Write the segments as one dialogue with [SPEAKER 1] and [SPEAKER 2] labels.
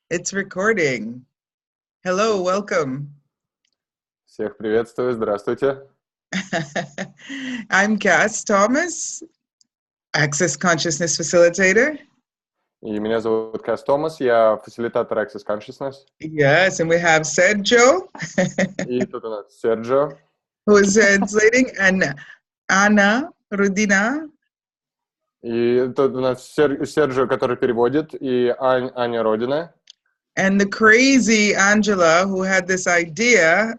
[SPEAKER 1] It's recording. Hello, welcome.
[SPEAKER 2] Всех приветствую, здравствуйте.
[SPEAKER 1] I'm Kass Thomas, Access Consciousness Facilitator.
[SPEAKER 2] И меня зовут Касс Томас, я фасилитатор Access Consciousness.
[SPEAKER 1] Yes, and we have Sergio,
[SPEAKER 2] И тут у нас Серджио,
[SPEAKER 1] who is translating, and Anna Rudina.
[SPEAKER 2] и тут у нас Серджио, который переводит, и Аня Родина.
[SPEAKER 1] And the crazy Angela, who had this idea.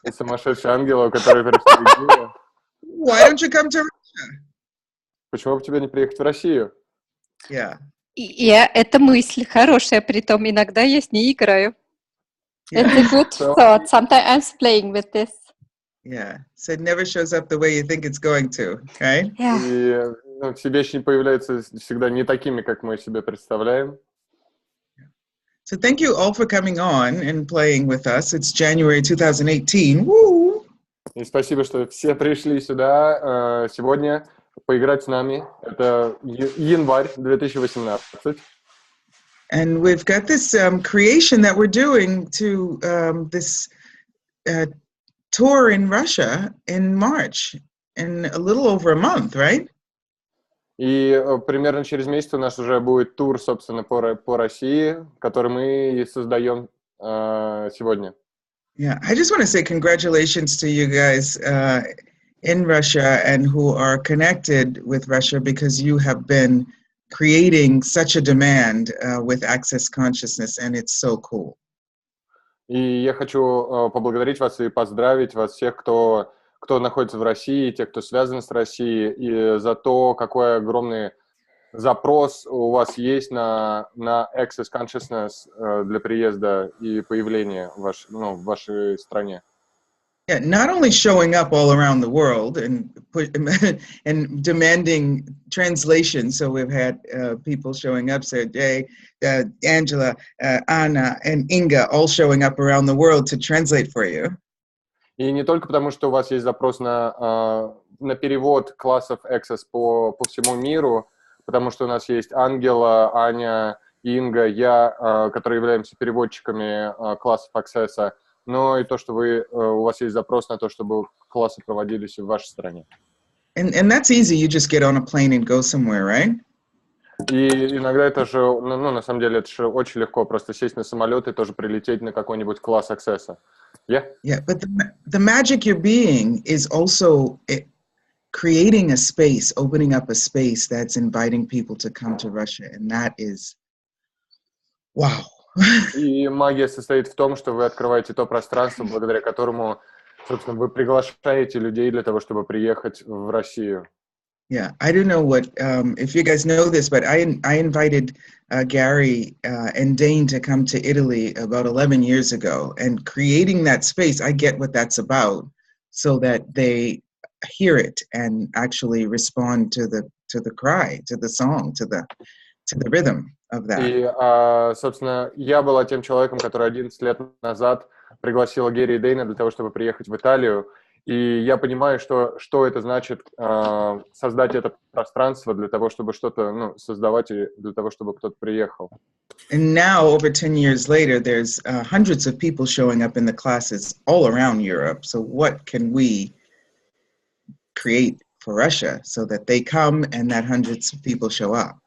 [SPEAKER 2] И сумасшедший ангел, у которой пришла идея.
[SPEAKER 1] Why don't you come to Russia?
[SPEAKER 2] Почему бы тебе не приехать в Россию?
[SPEAKER 1] Yeah.
[SPEAKER 3] Это мысль хорошая, притом иногда я с ней играю. It's a good thought. Sometimes I'm playing with this.
[SPEAKER 1] Yeah. So it never shows up the way you think it's going to, right?
[SPEAKER 3] Yeah.
[SPEAKER 2] И все вещи появляются всегда не такими, как мы себе представляем.
[SPEAKER 1] So thank you all for coming on and playing with us. It's January 2018. Woo!
[SPEAKER 2] И спасибо, что все пришли сюда сегодня поиграть с нами. Это январь 2018.
[SPEAKER 1] And we've got this creation that we're doing to this tour in Russia in March, in a little over a month, right?
[SPEAKER 2] И примерно через месяц у нас уже будет тур, собственно, по России, который мы и создаем сегодня.
[SPEAKER 1] Yeah, I just want to say congratulations to you guys in Russia and who are connected with Russia, because you have been creating such a demand with Access Consciousness, and it's so cool.
[SPEAKER 2] И я хочу поблагодарить вас и поздравить вас всех, кто находится в России, тех, кто связан с Россией, и за то, какой огромный запрос у вас есть на Access Consciousness для приезда и появления в вашей стране.
[SPEAKER 1] Yeah, not only showing up all around the world and demanding translation. So we've had people showing up, Sergey, Angela, Anna, and Inga all showing up around the world to translate for you.
[SPEAKER 2] И не только потому, что у вас есть запрос на перевод классов Access по всему миру, потому что у нас есть Ангела, Аня, Инга, я, которые являемся переводчиками классов Access, но и то, что у вас есть запрос на то, чтобы классы проводились в вашей стране.
[SPEAKER 1] And that's easy. You just get on a plane and go somewhere, right?
[SPEAKER 2] И иногда это же, на самом деле, это же очень легко, просто сесть на самолет и тоже прилететь на какой-нибудь класс Access. Yeah?
[SPEAKER 1] Yeah, but the magic you're being is also creating a space, opening up a space that's inviting people to come to Russia, and that is, wow.
[SPEAKER 2] И магия состоит в том, что вы открываете то пространство, благодаря которому, собственно, вы приглашаете людей для того, чтобы приехать в Россию.
[SPEAKER 1] Yeah, I don't know if you guys know this, but I invited Gary and Dane to come to Italy about 11 years ago, and creating that space, I get what that's about, so that they hear it and actually respond to the cry, to the song, to the rhythm of that.
[SPEAKER 2] И, собственно, я была тем человеком, который 11 лет назад пригласил Гэри и Дейна для того, чтобы приехать в Италию. И я понимаю, что это значит создать это пространство для того, чтобы что-то создавать, и для того, чтобы кто-то приехал.
[SPEAKER 1] And now, over 10 years later, there's hundreds of people showing up in the classes all around Europe. So what can we create for Russia so that they come and that hundreds of people show up?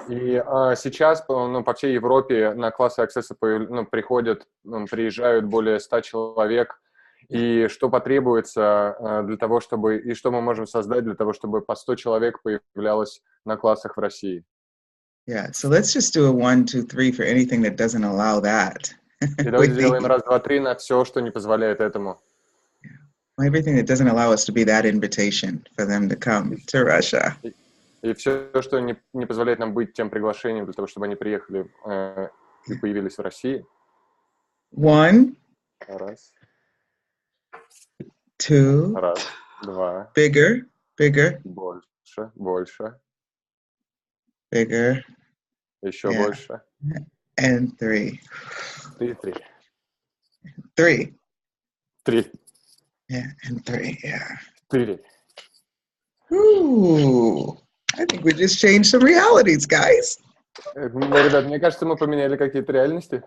[SPEAKER 2] И сейчас по всей Европе на классы Access приезжают более 100 человек. И что потребуется для того, чтобы... И что мы можем создать для того, чтобы по 100 человек появлялось на классах в России?
[SPEAKER 1] Yeah, so let's just do a 1, 2, 3 for anything that doesn't allow that.
[SPEAKER 2] И давайте сделаем раз, два, три на все, что не позволяет этому.
[SPEAKER 1] Everything that doesn't allow us to be that invitation for them to come to Russia.
[SPEAKER 2] И все, что не позволяет нам быть тем приглашением для того, чтобы они приехали и появились в России.
[SPEAKER 1] 1.
[SPEAKER 2] Раз.
[SPEAKER 1] 2.
[SPEAKER 2] Раз. Два.
[SPEAKER 1] Bigger.
[SPEAKER 2] Больше.
[SPEAKER 1] Bigger.
[SPEAKER 2] Еще больше.
[SPEAKER 1] And 3.
[SPEAKER 2] Три.
[SPEAKER 1] 3. Yeah, and 3, yeah.
[SPEAKER 2] 4.
[SPEAKER 1] Ooh, I think We just changed some realities, guys.
[SPEAKER 2] Ребят, мне кажется, мы поменяли какие-то реальности.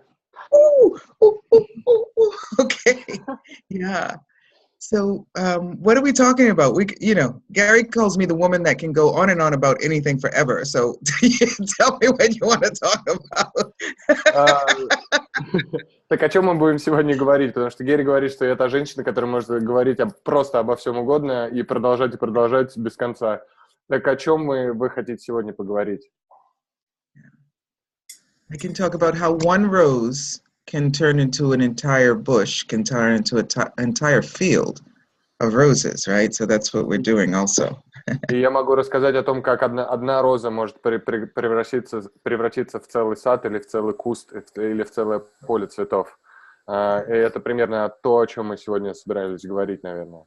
[SPEAKER 1] Ooh, ooh, ooh, ooh, ooh. Okay. Yeah. So, what are we talking about? Gary calls me the woman that can go on and on about anything forever. So, tell me what you want to talk about.
[SPEAKER 2] Так о чем мы будем сегодня говорить? Потому что Герри говорит, что я та женщина, которая может говорить просто обо всем угодно и продолжать без конца. Так о чем вы хотите сегодня поговорить?
[SPEAKER 1] I can talk about how one rose can turn into an entire bush, can turn into an entire field of roses, right? So that's what we're doing also.
[SPEAKER 2] И я могу рассказать о том, как одна роза может превратиться в целый сад или в целый куст, или в целое поле цветов. И это примерно то, о чем мы сегодня собирались говорить, наверное.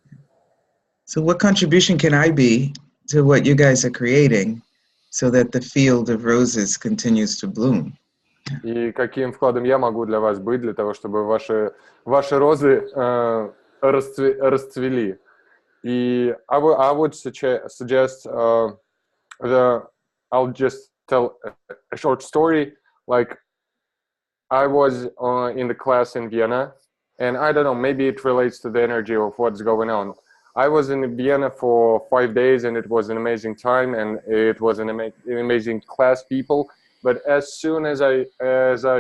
[SPEAKER 1] So what contribution can I be to what you guys are creating so that the field of roses continues to bloom?
[SPEAKER 2] И каким вкладом я могу для вас быть, для того, чтобы ваши розы расцвели? И I would suggest I'll just tell a short story. Like, I was in the class in Vienna, and I don't know, maybe it relates to the energy of what's going on. I was in Vienna for 5 days, and it was an amazing time, and it was an amazing class, people. But as soon as I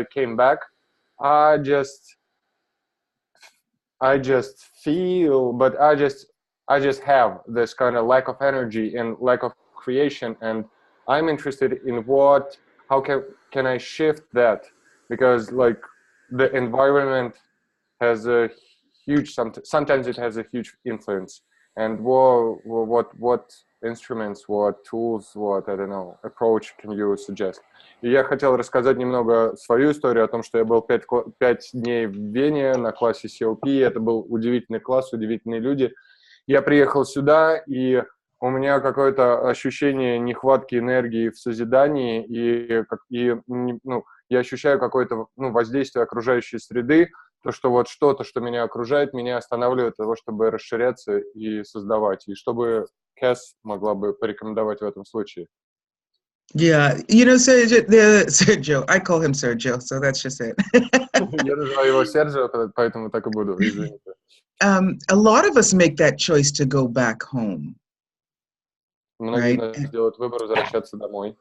[SPEAKER 2] came back, I just feel, but I just have this kind of lack of energy and lack of creation, and I'm interested in how can I shift that, because like the environment has a huge, sometimes it has a huge influence, and what instruments, what tools, what, I don't know, approach can you suggest? И я хотел рассказать немного свою историю о том, что я был 5 дней в Вене на классе COP, это был удивительный класс, удивительные люди. Я приехал сюда, и у меня какое-то ощущение нехватки энергии в созидании, и я ощущаю какое-то воздействие окружающей среды, то, что вот что-то, что меня окружает, меня останавливает от того, чтобы расширяться и создавать. И чтобы Kass могла бы порекомендовать в этом случае.
[SPEAKER 1] Yeah, Sergio, I call him Sergio, so that's just it.
[SPEAKER 2] Я называю его Серджио, поэтому так и буду, извините.
[SPEAKER 1] A lot of us make that choice to go back home.
[SPEAKER 2] Многие из нас делают выбор возвращаться домой.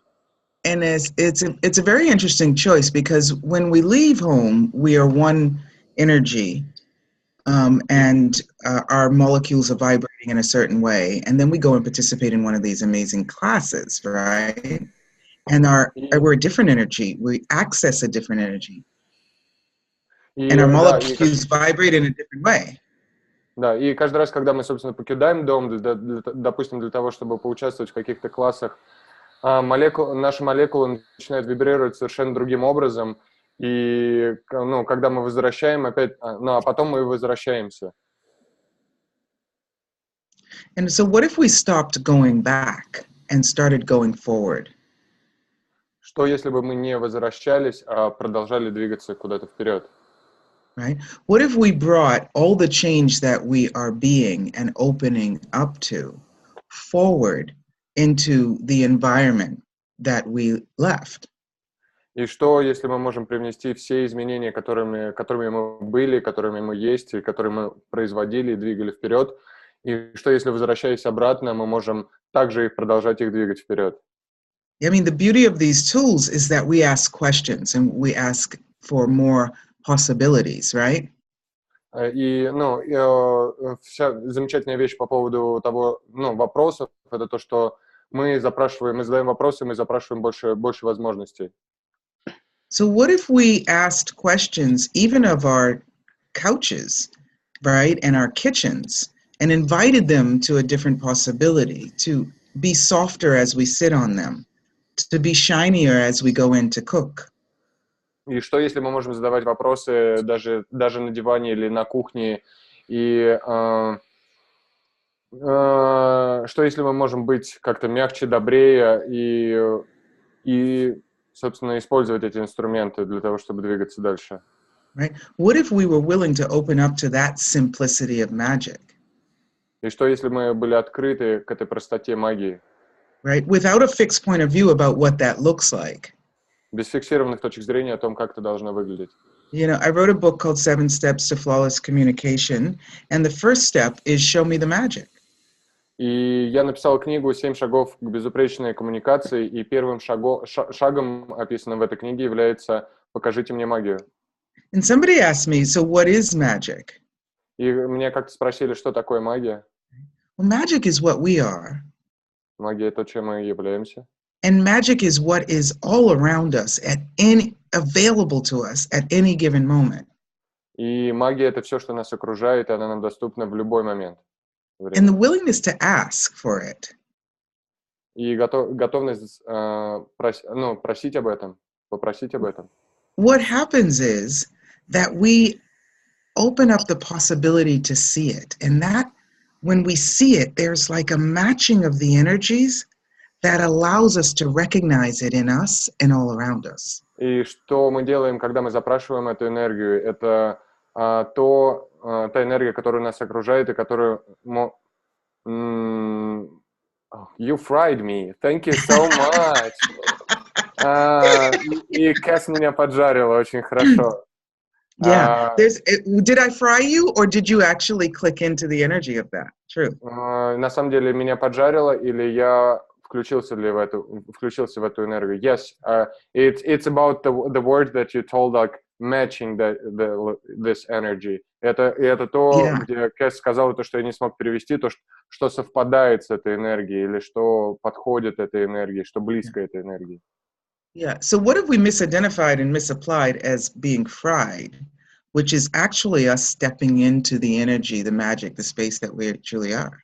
[SPEAKER 1] And it's a very interesting choice, because when we leave home, we are one energy, and our molecules are vibrating in a certain way, and then we go and participate in one of these amazing classes, right? And we're a different energy. We access a different energy, and our molecules vibrate in a different way.
[SPEAKER 2] Да, и каждый раз, когда мы, собственно, покидаем дом, допустим, для того, чтобы поучаствовать в каких-то классах, наши молекулы начинают вибрировать совершенно другим образом, и когда мы возвращаем опять, а потом мы возвращаемся.
[SPEAKER 1] And so what if we stopped going back and started going forward?
[SPEAKER 2] Что если бы мы не возвращались, а продолжали двигаться куда-то вперед?
[SPEAKER 1] Right? What if we brought all the change that we are being and opening up to forward into the environment that we left?
[SPEAKER 2] И что, если мы можем привнести все изменения, которыми мы были, которыми мы есть, и которые мы производили и двигали вперед, и что, если, возвращаясь обратно, мы можем также продолжать их двигать вперед?
[SPEAKER 1] I mean, the beauty of these tools is that we ask questions and we ask for more possibilities, right?
[SPEAKER 2] И, вся замечательная вещь по поводу того, вопросов, это то, что мы задаем вопросы, мы запрашиваем больше возможностей.
[SPEAKER 1] So what if we asked questions even of our couches, right, and our kitchens, and invited them to a different possibility, to be softer as we sit on them, to be shinier as we go in to cook?
[SPEAKER 2] И что, если мы можем задавать вопросы даже на диване или на кухне, и что, если мы можем быть как-то мягче, добрее и, собственно, использовать эти инструменты для того, чтобы двигаться дальше?
[SPEAKER 1] Right? What if we were willing to open up to that simplicity of magic?
[SPEAKER 2] И что, если мы были открыты к этой простоте магии?
[SPEAKER 1] right? Without a fixed point of view about what that looks like.
[SPEAKER 2] Без фиксированных точек зрения о том, как это должно выглядеть.
[SPEAKER 1] You know, I wrote a book called 7 Steps to Flawless Communication, and the first step is show me the magic.
[SPEAKER 2] И я написал книгу «7 шагов к безупречной коммуникации», и первым шагом, описанным в этой книге, является «покажите мне магию».
[SPEAKER 1] And somebody asked me, so what is magic?
[SPEAKER 2] И меня как-то спросили, что такое магия.
[SPEAKER 1] Well, magic is what we are.
[SPEAKER 2] Магия — это то, чем мы являемся.
[SPEAKER 1] And magic is what is all around us available to us at any given moment.
[SPEAKER 2] И магия — это все, что нас окружает, и она нам доступна в любой момент.
[SPEAKER 1] And the willingness to ask for it.
[SPEAKER 2] И готовность просить об этом, попросить об этом.
[SPEAKER 1] What happens is that we open up the possibility to see it. And that, when we see it, there's like a matching of the energies that allows us to recognize it in us and all around us.
[SPEAKER 2] И что мы делаем, когда мы запрашиваем эту энергию, это та энергия, которая нас окружает и которую... You fried me. Thank you so much. И Kass меня поджарила очень хорошо.
[SPEAKER 1] Yeah. Did I fry you, or did you actually click into the energy of that? True.
[SPEAKER 2] На самом деле меня поджарило, или я включился в эту энергию? Yes. It's about the word that you told, like matching this energy. Это то, где Kass сказала то, что я не смог перевести, то, что совпадает с этой энергией, или что подходит этой энергии, что близко этой энергии.
[SPEAKER 1] Yeah. So what have we misidentified and misapplied as being fried, which is actually us stepping into the energy, the magic, the space that we truly are?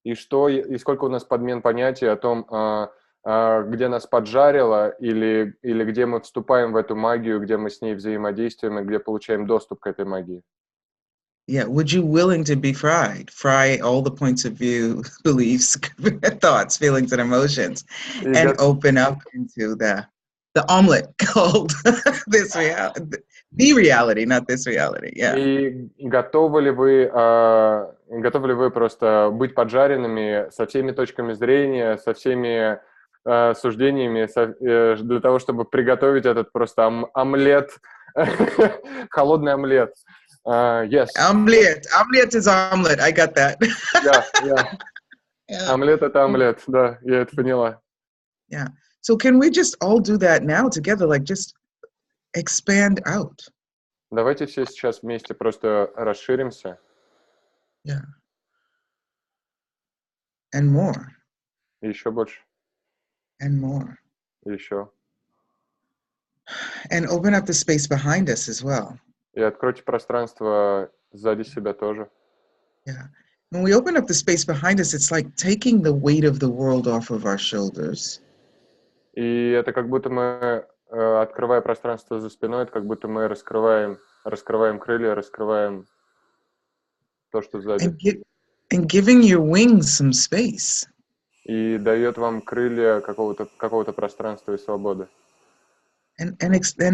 [SPEAKER 2] И сколько у нас подмен понятий о том, где нас поджарило, или где мы вступаем в эту магию, где мы с ней взаимодействуем и где получаем доступ к этой магии.
[SPEAKER 1] Yeah, would you willing to be fried? Fry all the points of view, beliefs, thoughts, feelings, and emotions, and open up into the omelet called this reality, the reality, not this reality. Yeah.
[SPEAKER 2] И готовы ли вы просто быть поджаренными со всеми точками зрения, со всеми суждениями, для того, чтобы приготовить этот просто омлет, холодный омлет? Yes.
[SPEAKER 1] Omelette is omelet. I got that.
[SPEAKER 2] Yeah. Омлет — это омлет, да, я это поняла.
[SPEAKER 1] Yeah. So can we just all do that now together, like just expand out?
[SPEAKER 2] Давайте все сейчас вместе просто расширимся.
[SPEAKER 1] Yeah. And more.
[SPEAKER 2] И еще больше.
[SPEAKER 1] And more.
[SPEAKER 2] И еще.
[SPEAKER 1] And open up the space behind us as well.
[SPEAKER 2] И откройте пространство сзади себя тоже.
[SPEAKER 1] Yeah. When we open up the space behind us, it's like taking the weight of the world off of our shoulders.
[SPEAKER 2] И это как будто мы, открывая пространство за спиной, это как будто мы раскрываем крылья, раскрываем то, что сзади.
[SPEAKER 1] And giving your wings some space.
[SPEAKER 2] И дает вам крылья какого-то пространства и свободы.
[SPEAKER 1] And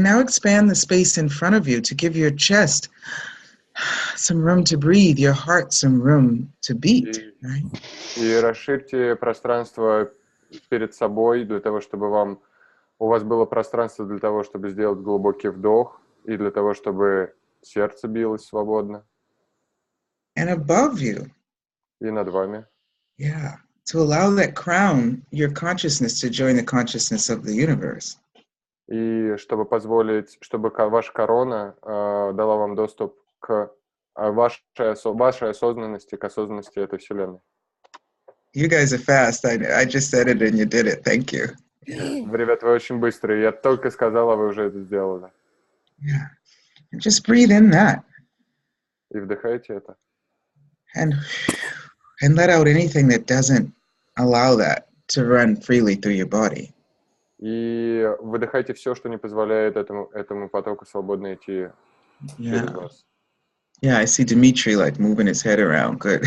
[SPEAKER 1] now expand the space in front of you to give your chest some room to breathe, your heart some room to beat. Right?
[SPEAKER 2] И расширьте пространство перед собой для того, чтобы у вас было пространство для того, чтобы сделать глубокий вдох и для того, чтобы сердце билось свободно.
[SPEAKER 1] And above you.
[SPEAKER 2] И над вами.
[SPEAKER 1] Yeah. To allow that crown, your consciousness, to join the consciousness of the universe.
[SPEAKER 2] И чтобы ваша корона дала вам доступ к вашей осознанности, к осознанности этой вселенной.
[SPEAKER 1] You guys are fast. I just said it and you did it. Thank you.
[SPEAKER 2] Ребята, вы очень быстрые. Я только сказал, а вы уже это сделали.
[SPEAKER 1] Yeah. And just breathe in that.
[SPEAKER 2] И вдыхайте это.
[SPEAKER 1] And let out anything that doesn't allow that to run freely through your body.
[SPEAKER 2] И выдыхайте все, что не позволяет этому потоку свободно идти через вас.
[SPEAKER 1] Yeah, I see Dimitri like moving his head around. Good.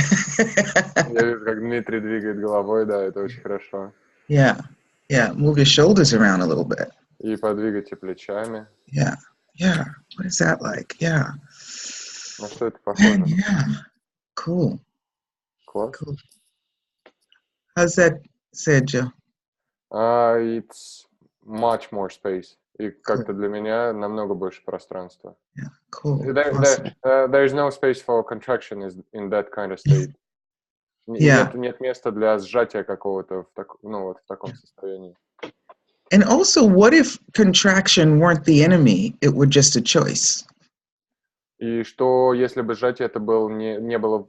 [SPEAKER 2] Я вижу, как Дмитрий двигает головой, да, это очень хорошо.
[SPEAKER 1] Yeah, move your shoulders around a little bit.
[SPEAKER 2] И подвигайте плечами.
[SPEAKER 1] Yeah. What is that like? Yeah.
[SPEAKER 2] На что это похоже?
[SPEAKER 1] Yeah. Cool.
[SPEAKER 2] Класс.
[SPEAKER 1] Cool. How's that Sergio?
[SPEAKER 2] It's much more space. И как-то для меня намного больше пространства.
[SPEAKER 1] Yeah, cool.
[SPEAKER 2] There is no space for contraction in that kind of state.
[SPEAKER 1] Yeah.
[SPEAKER 2] Нет места для сжатия какого-то в таком состоянии.
[SPEAKER 1] And also, what if contraction weren't the enemy? It were just a choice.
[SPEAKER 2] И что если бы сжатие это не было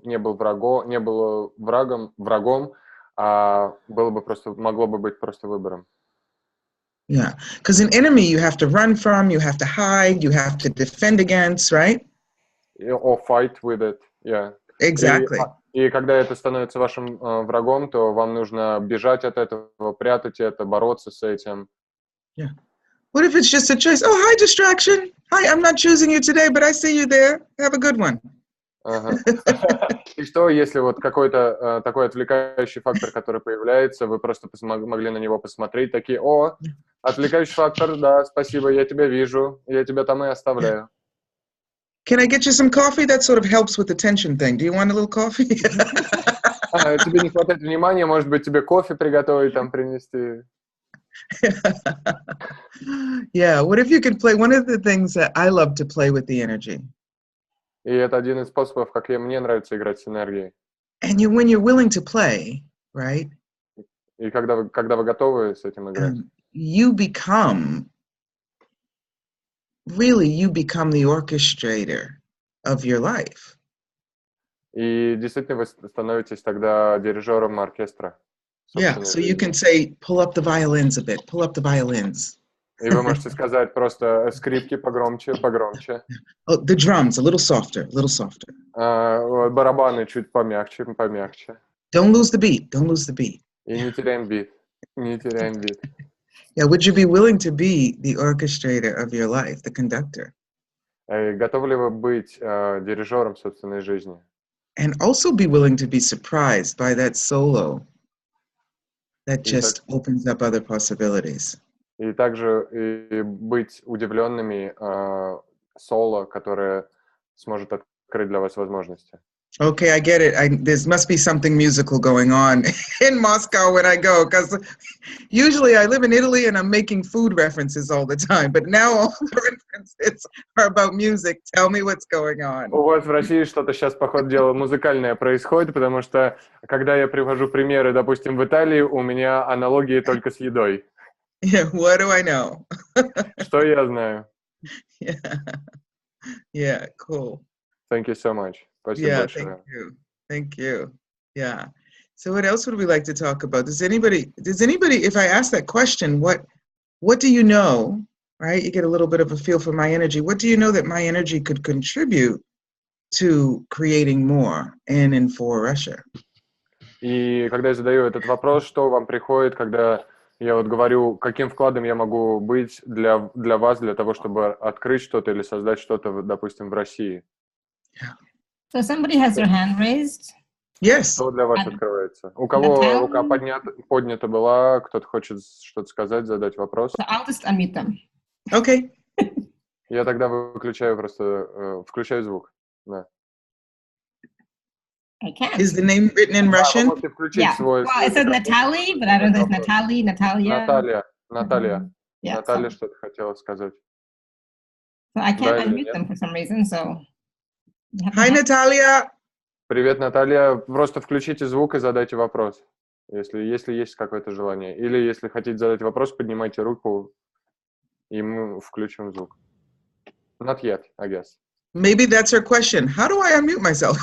[SPEAKER 2] врагом, а могло бы быть просто выбором.
[SPEAKER 1] Yeah, because an enemy you have to run from, you have to hide, you have to defend against, right?
[SPEAKER 2] Or fight with it, yeah.
[SPEAKER 1] Exactly.
[SPEAKER 2] И когда это становится вашим врагом, то вам нужно бежать от этого, прятать это, бороться с этим.
[SPEAKER 1] Yeah. What if it's just a choice? Oh, hi, distraction. Hi, I'm not choosing you today, but I see you there. Have a good one.
[SPEAKER 2] Ага. И что, если вот какой-то такой отвлекающий фактор, который появляется, вы просто могли на него посмотреть, такие, о, отвлекающий фактор, да, спасибо, я тебя вижу, я тебя там и оставляю.
[SPEAKER 1] Can I get you some coffee? That sort of helps with the tension thing. Do you want a little coffee?
[SPEAKER 2] Тебе не хватает внимания, может быть, тебе кофе приготовить, там принести.
[SPEAKER 1] Yeah, what if you could play? One of the things that I love to play with the energy.
[SPEAKER 2] И это один из способов, как мне нравится играть с энергией.
[SPEAKER 1] And when you're willing to play, right?
[SPEAKER 2] И когда вы готовы с этим играть.
[SPEAKER 1] You become the orchestrator of your life.
[SPEAKER 2] И действительно вы становитесь тогда дирижером оркестра.
[SPEAKER 1] Yeah, so you can say, pull up the violins a bit, pull up the violins.
[SPEAKER 2] И вы можете сказать просто скрипки погромче, погромче.
[SPEAKER 1] Oh, the drums a little softer, a little softer.
[SPEAKER 2] Барабаны чуть помягче, помягче.
[SPEAKER 1] Don't lose the beat, don't lose the beat.
[SPEAKER 2] И не теряем бит, не теряем бит.
[SPEAKER 1] Yeah, would you be willing to be the orchestrator of your life, the conductor?
[SPEAKER 2] Готовы ли вы быть дирижером собственной жизни?
[SPEAKER 1] And also be willing to be surprised by that solo that just opens up other possibilities.
[SPEAKER 2] И также и быть удивленными соло, которое сможет открыть для вас возможности.
[SPEAKER 1] Okay, I get it. There must be something musical going on in Moscow when I go, because usually I live in Italy and I'm making food references all the time, but now all the references are about music. Tell me what's going on.
[SPEAKER 2] У вас в России что-то сейчас, по ходу дела, музыкальное происходит, потому что, когда я привожу примеры, допустим, в Италии, у меня аналогии только с едой.
[SPEAKER 1] Yeah, what do I know?
[SPEAKER 2] Что я знаю?
[SPEAKER 1] Yeah, cool.
[SPEAKER 2] Thank you so much. Спасибо большое.
[SPEAKER 1] Thank you. Thank you. Yeah. So what else would we like to talk about? Does anybody, if I ask that question, what do you know, right? You get a little bit of a feel for my energy. What do you know that my energy could contribute to creating more in and for Russia?
[SPEAKER 2] И когда я задаю этот вопрос, что вам приходит, когда я вот говорю, каким вкладом я могу быть для вас, для того, чтобы открыть что-то или создать что-то, допустим, в России?
[SPEAKER 3] So somebody has their hand raised.
[SPEAKER 1] Yes.
[SPEAKER 2] Что для вас открывается? У кого рука поднята была, кто-то хочет что-то сказать, задать вопрос?
[SPEAKER 3] So I'll just unmute them.
[SPEAKER 1] Okay.
[SPEAKER 2] Я тогда включаю звук. Да.
[SPEAKER 3] I can.
[SPEAKER 1] Is the name written in Russian?
[SPEAKER 2] Yeah.
[SPEAKER 3] Well, it says Natalie, but I don't know if it's Natalie, Natalia.
[SPEAKER 2] Наталья.
[SPEAKER 3] Yeah,
[SPEAKER 2] Наталья что-то хотела сказать.
[SPEAKER 3] So I can't unmute them for some reason, so...
[SPEAKER 1] Hi, Natalia.
[SPEAKER 2] Привет, Наталья. Просто включите звук и задайте вопрос, если есть какое-то желание. Или если хотите задать вопрос, поднимайте руку, и мы включим звук. Not yet, I guess.
[SPEAKER 1] Maybe that's her question. How do I unmute myself?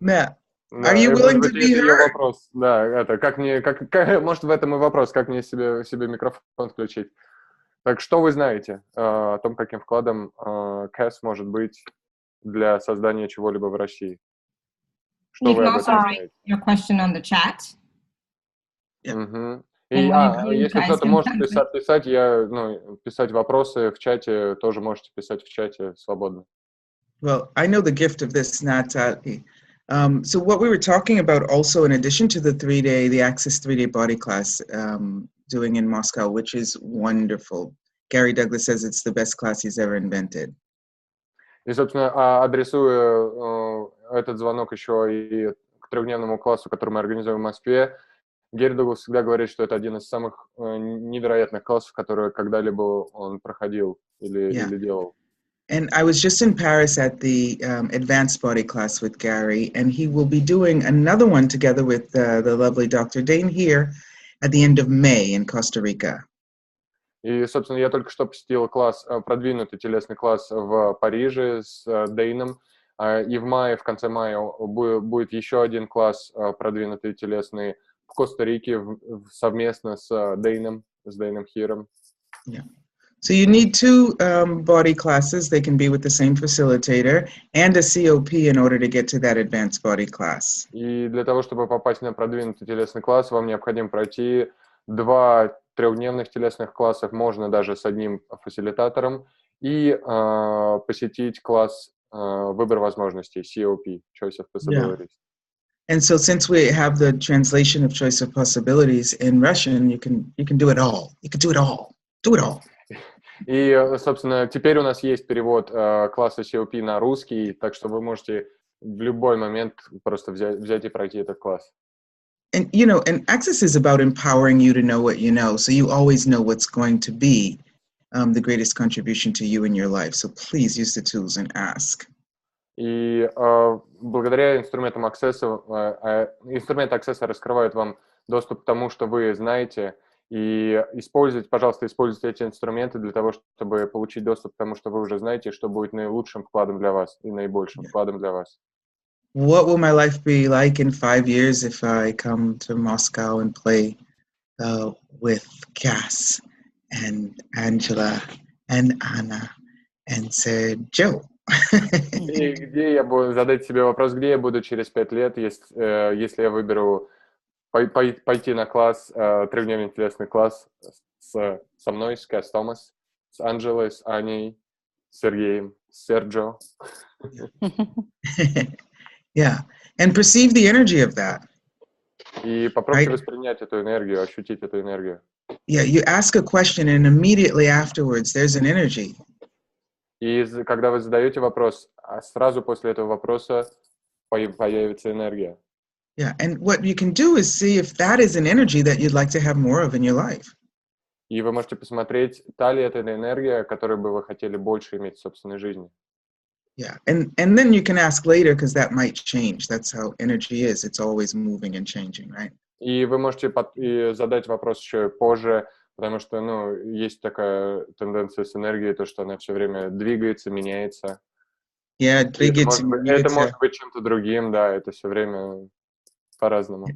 [SPEAKER 1] Matt, are you willing to be heard?
[SPEAKER 2] Вопрос. Да, это может в этом и вопрос, как мне себе микрофон включить. Так что вы знаете о том, каким вкладом Kass может быть для создания чего-либо в России?
[SPEAKER 3] You can also write your question on the chat.
[SPEAKER 2] И если кто-то может писать вопросы в чате, тоже можете писать в чате свободно.
[SPEAKER 1] Well, I know the gift of this, Natalie. So what we were talking about also, in addition to the Access 3-day body class doing in Moscow, which is wonderful. Gary Douglas says it's the best class he's ever invented.
[SPEAKER 2] И, собственно, адресую этот звонок еще и к трехдневному классу, который мы организуем в Москве, Герри Дуглас всегда говорит, что это один из самых невероятных классов, которые когда-либо он проходил или делал.
[SPEAKER 1] And I was just in Paris at the advanced body class with Gary, and he will be doing another one together with the lovely Dr. Dane here at the end of May in Costa Rica.
[SPEAKER 2] И, собственно, я только что посетил класс, продвинутый телесный класс в Париже с Дейном, и в мае, в конце мая будет еще один класс продвинутый телесный в Коста-Рике совместно с Дейном Хиром.
[SPEAKER 1] Yeah. So you need two body classes. They can be with the same facilitator and a COP in order to get to that advanced body class.
[SPEAKER 2] И для того, чтобы попасть на продвинутый телесный класс, вам необходимо пройти 2 трехдневных телесных классов, можно даже с одним фасилитатором, и посетить класс «Выбор возможностей», COP, Choice of Possibilities.
[SPEAKER 1] Yeah. And so since we have the translation of Choice of Possibilities in Russian, you can do it all. You can do it all. Do it all.
[SPEAKER 2] И, собственно, теперь у нас есть перевод класса COP на русский, так что вы можете в любой момент просто взять и пройти этот класс.
[SPEAKER 1] And, you know, and Access is about empowering you to know what you know, so you always know what's going to be the greatest contribution to you in your life. So please use the tools and ask.
[SPEAKER 2] И благодаря инструментам Access, инструменты Access раскрывают вам доступ к тому, что вы знаете, и пожалуйста, используйте эти инструменты для того, чтобы получить доступ к тому, что вы уже знаете, что будет наилучшим вкладом для вас и наибольшим вкладом для вас.
[SPEAKER 1] What will my life be like in 5 years if I come to Moscow and play with Kass and Angela and Anna and Sergio?
[SPEAKER 2] И где я буду задать себе вопрос, где я буду через 5 лет, если я выберу пойти на класс, трехдневный телесный класс со мной, с Kass Thomas, с Анджелой, с Аней, с Сергеем, с Серджо.
[SPEAKER 1] Yeah, and perceive the energy of that.
[SPEAKER 2] И попробуйте воспринять эту энергию, ощутить эту энергию.
[SPEAKER 1] Yeah, you ask a question and immediately afterwards there's an energy.
[SPEAKER 2] И когда вы задаете вопрос, сразу после этого вопроса появится энергия.
[SPEAKER 1] Yeah, and what you can do is see if that is an energy that you'd like to have more of in your life.
[SPEAKER 2] И вы можете посмотреть, та ли это энергия, которую бы вы хотели больше иметь в собственной жизни.
[SPEAKER 1] Yeah, and then you can ask later because that might change. That's how energy is. It's always moving and changing, right?
[SPEAKER 2] И вы можете задать вопрос еще позже, потому что, есть такая тенденция с энергией, то, что она все время двигается, меняется.
[SPEAKER 1] Yeah, двигается,
[SPEAKER 2] это может быть чем-то другим, да, это все время по-разному.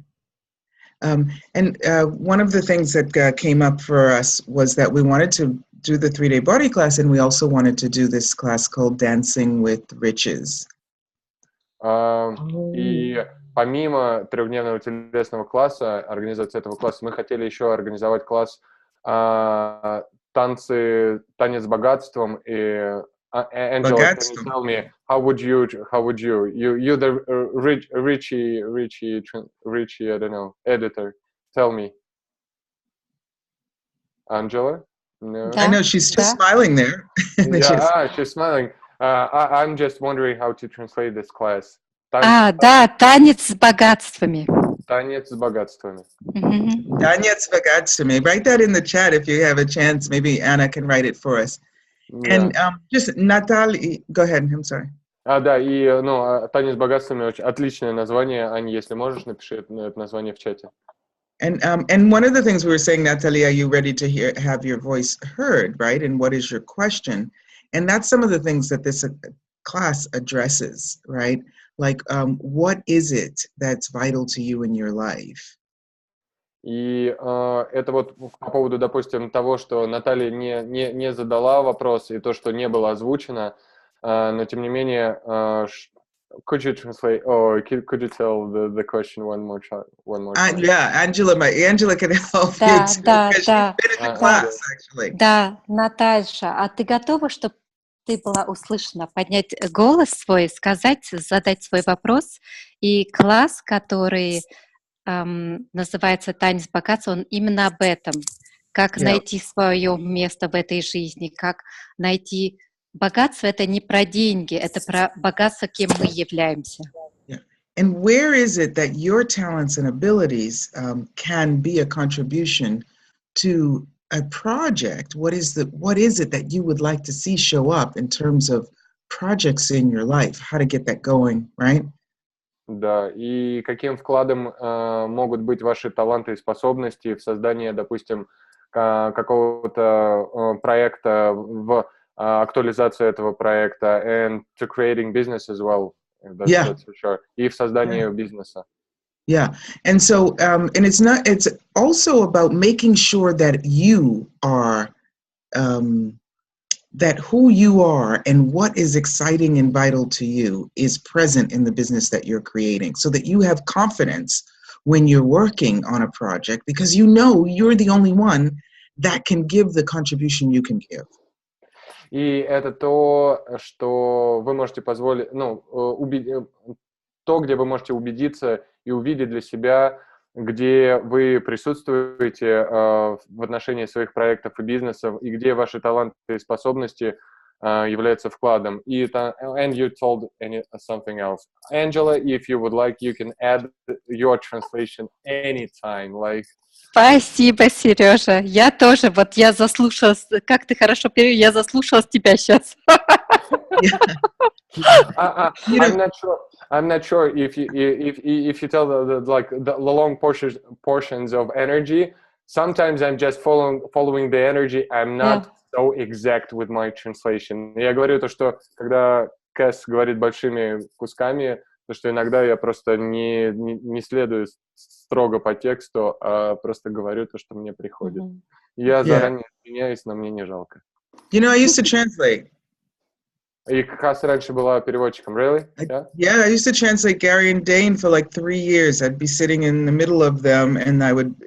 [SPEAKER 1] And one of the things that came up for us was that we wanted to do the 3-day body class, and we also wanted to do this class called Dancing with Riches.
[SPEAKER 2] И помимо трехдневного телесного класса, организации этого класса, мы хотели еще организовать класс «Танец с богатством». И Angela, can you tell me how would you you the Richie I don't know editor, tell me. Angela? No.
[SPEAKER 1] I know she's just smiling there.
[SPEAKER 2] She's smiling. I'm just wondering how to translate this class.
[SPEAKER 3] Танец с богатствами.
[SPEAKER 2] Танец с богатствами.
[SPEAKER 1] Танец с богатствами. Write that in the chat if you have a chance. Maybe Anna can write it for us. Yeah. And just Natalie, go ahead. I'm sorry.
[SPEAKER 2] Да, и «Танец с богатствами» очень отличное название. Аня, если можешь, напиши это название в чате.
[SPEAKER 1] And one of the things we were saying, Natalie, are you ready to have your voice heard, right? And what is your question? And that's some of the things that this class addresses, right? Like, what is it that's vital to you in your life?
[SPEAKER 2] И это вот по поводу, допустим, того, что Наталья не задала вопрос, и то, что не было озвучено, но тем не менее, could you translate, or could you tell the question one more time?
[SPEAKER 1] Yeah, Angela can help you too, because she's been in the class, actually.
[SPEAKER 3] Да, Наталья, а ты готова, чтобы ты была услышана, поднять голос свой, задать свой вопрос? И класс, который называется «Танец богатства», он именно об этом. Как найти свое место в этой жизни, как найти... Богатство — это не про деньги, это про богатство, кем мы являемся.
[SPEAKER 1] Yeah. And where is it that your talents and abilities can be a contribution to a project? What is it that you would like to see show up in terms of projects in your life? How to get that going, right?
[SPEAKER 2] Да, и каким вкладом могут быть ваши таланты и способности в создании, допустим, какого-то проекта, в актуализацию этого проекта, and to creating business as well, that's for sure, и в создании бизнеса.
[SPEAKER 1] Yeah. And so, and it's also about making sure that you are, that who you are and what is exciting and vital to you is present in the business that you're creating, so that you have confidence when you're working on a project, because you know you're the only one that can give the contribution you can give.
[SPEAKER 2] И это то, что вы можете позволить, то, где вы можете убедиться и увидеть для себя, где вы присутствуете в отношении своих проектов и бизнесов, и где ваши таланты и способности являются вкладом. И and you told something else. Angela, if you would like, you can add your translation anytime.
[SPEAKER 3] Спасибо, Сережа. Я тоже, я заслушалась, как ты хорошо перевел, я заслушалась тебя сейчас.
[SPEAKER 2] I'm not sure if you tell the long portions of energy. Sometimes I'm just following the energy. I'm not so exact with my translation. Я говорю то, что когда Kass говорит большими кусками, то что иногда я просто не следую строго по тексту, а просто говорю то, что мне приходит. Я заранее извиняюсь, но мне не жалко.
[SPEAKER 1] You know, I used to translate.
[SPEAKER 2] И Kass раньше была переводчиком, really?
[SPEAKER 1] Yeah, I used to translate Gary and Dane for like 3 years. I'd be sitting in the middle of them, and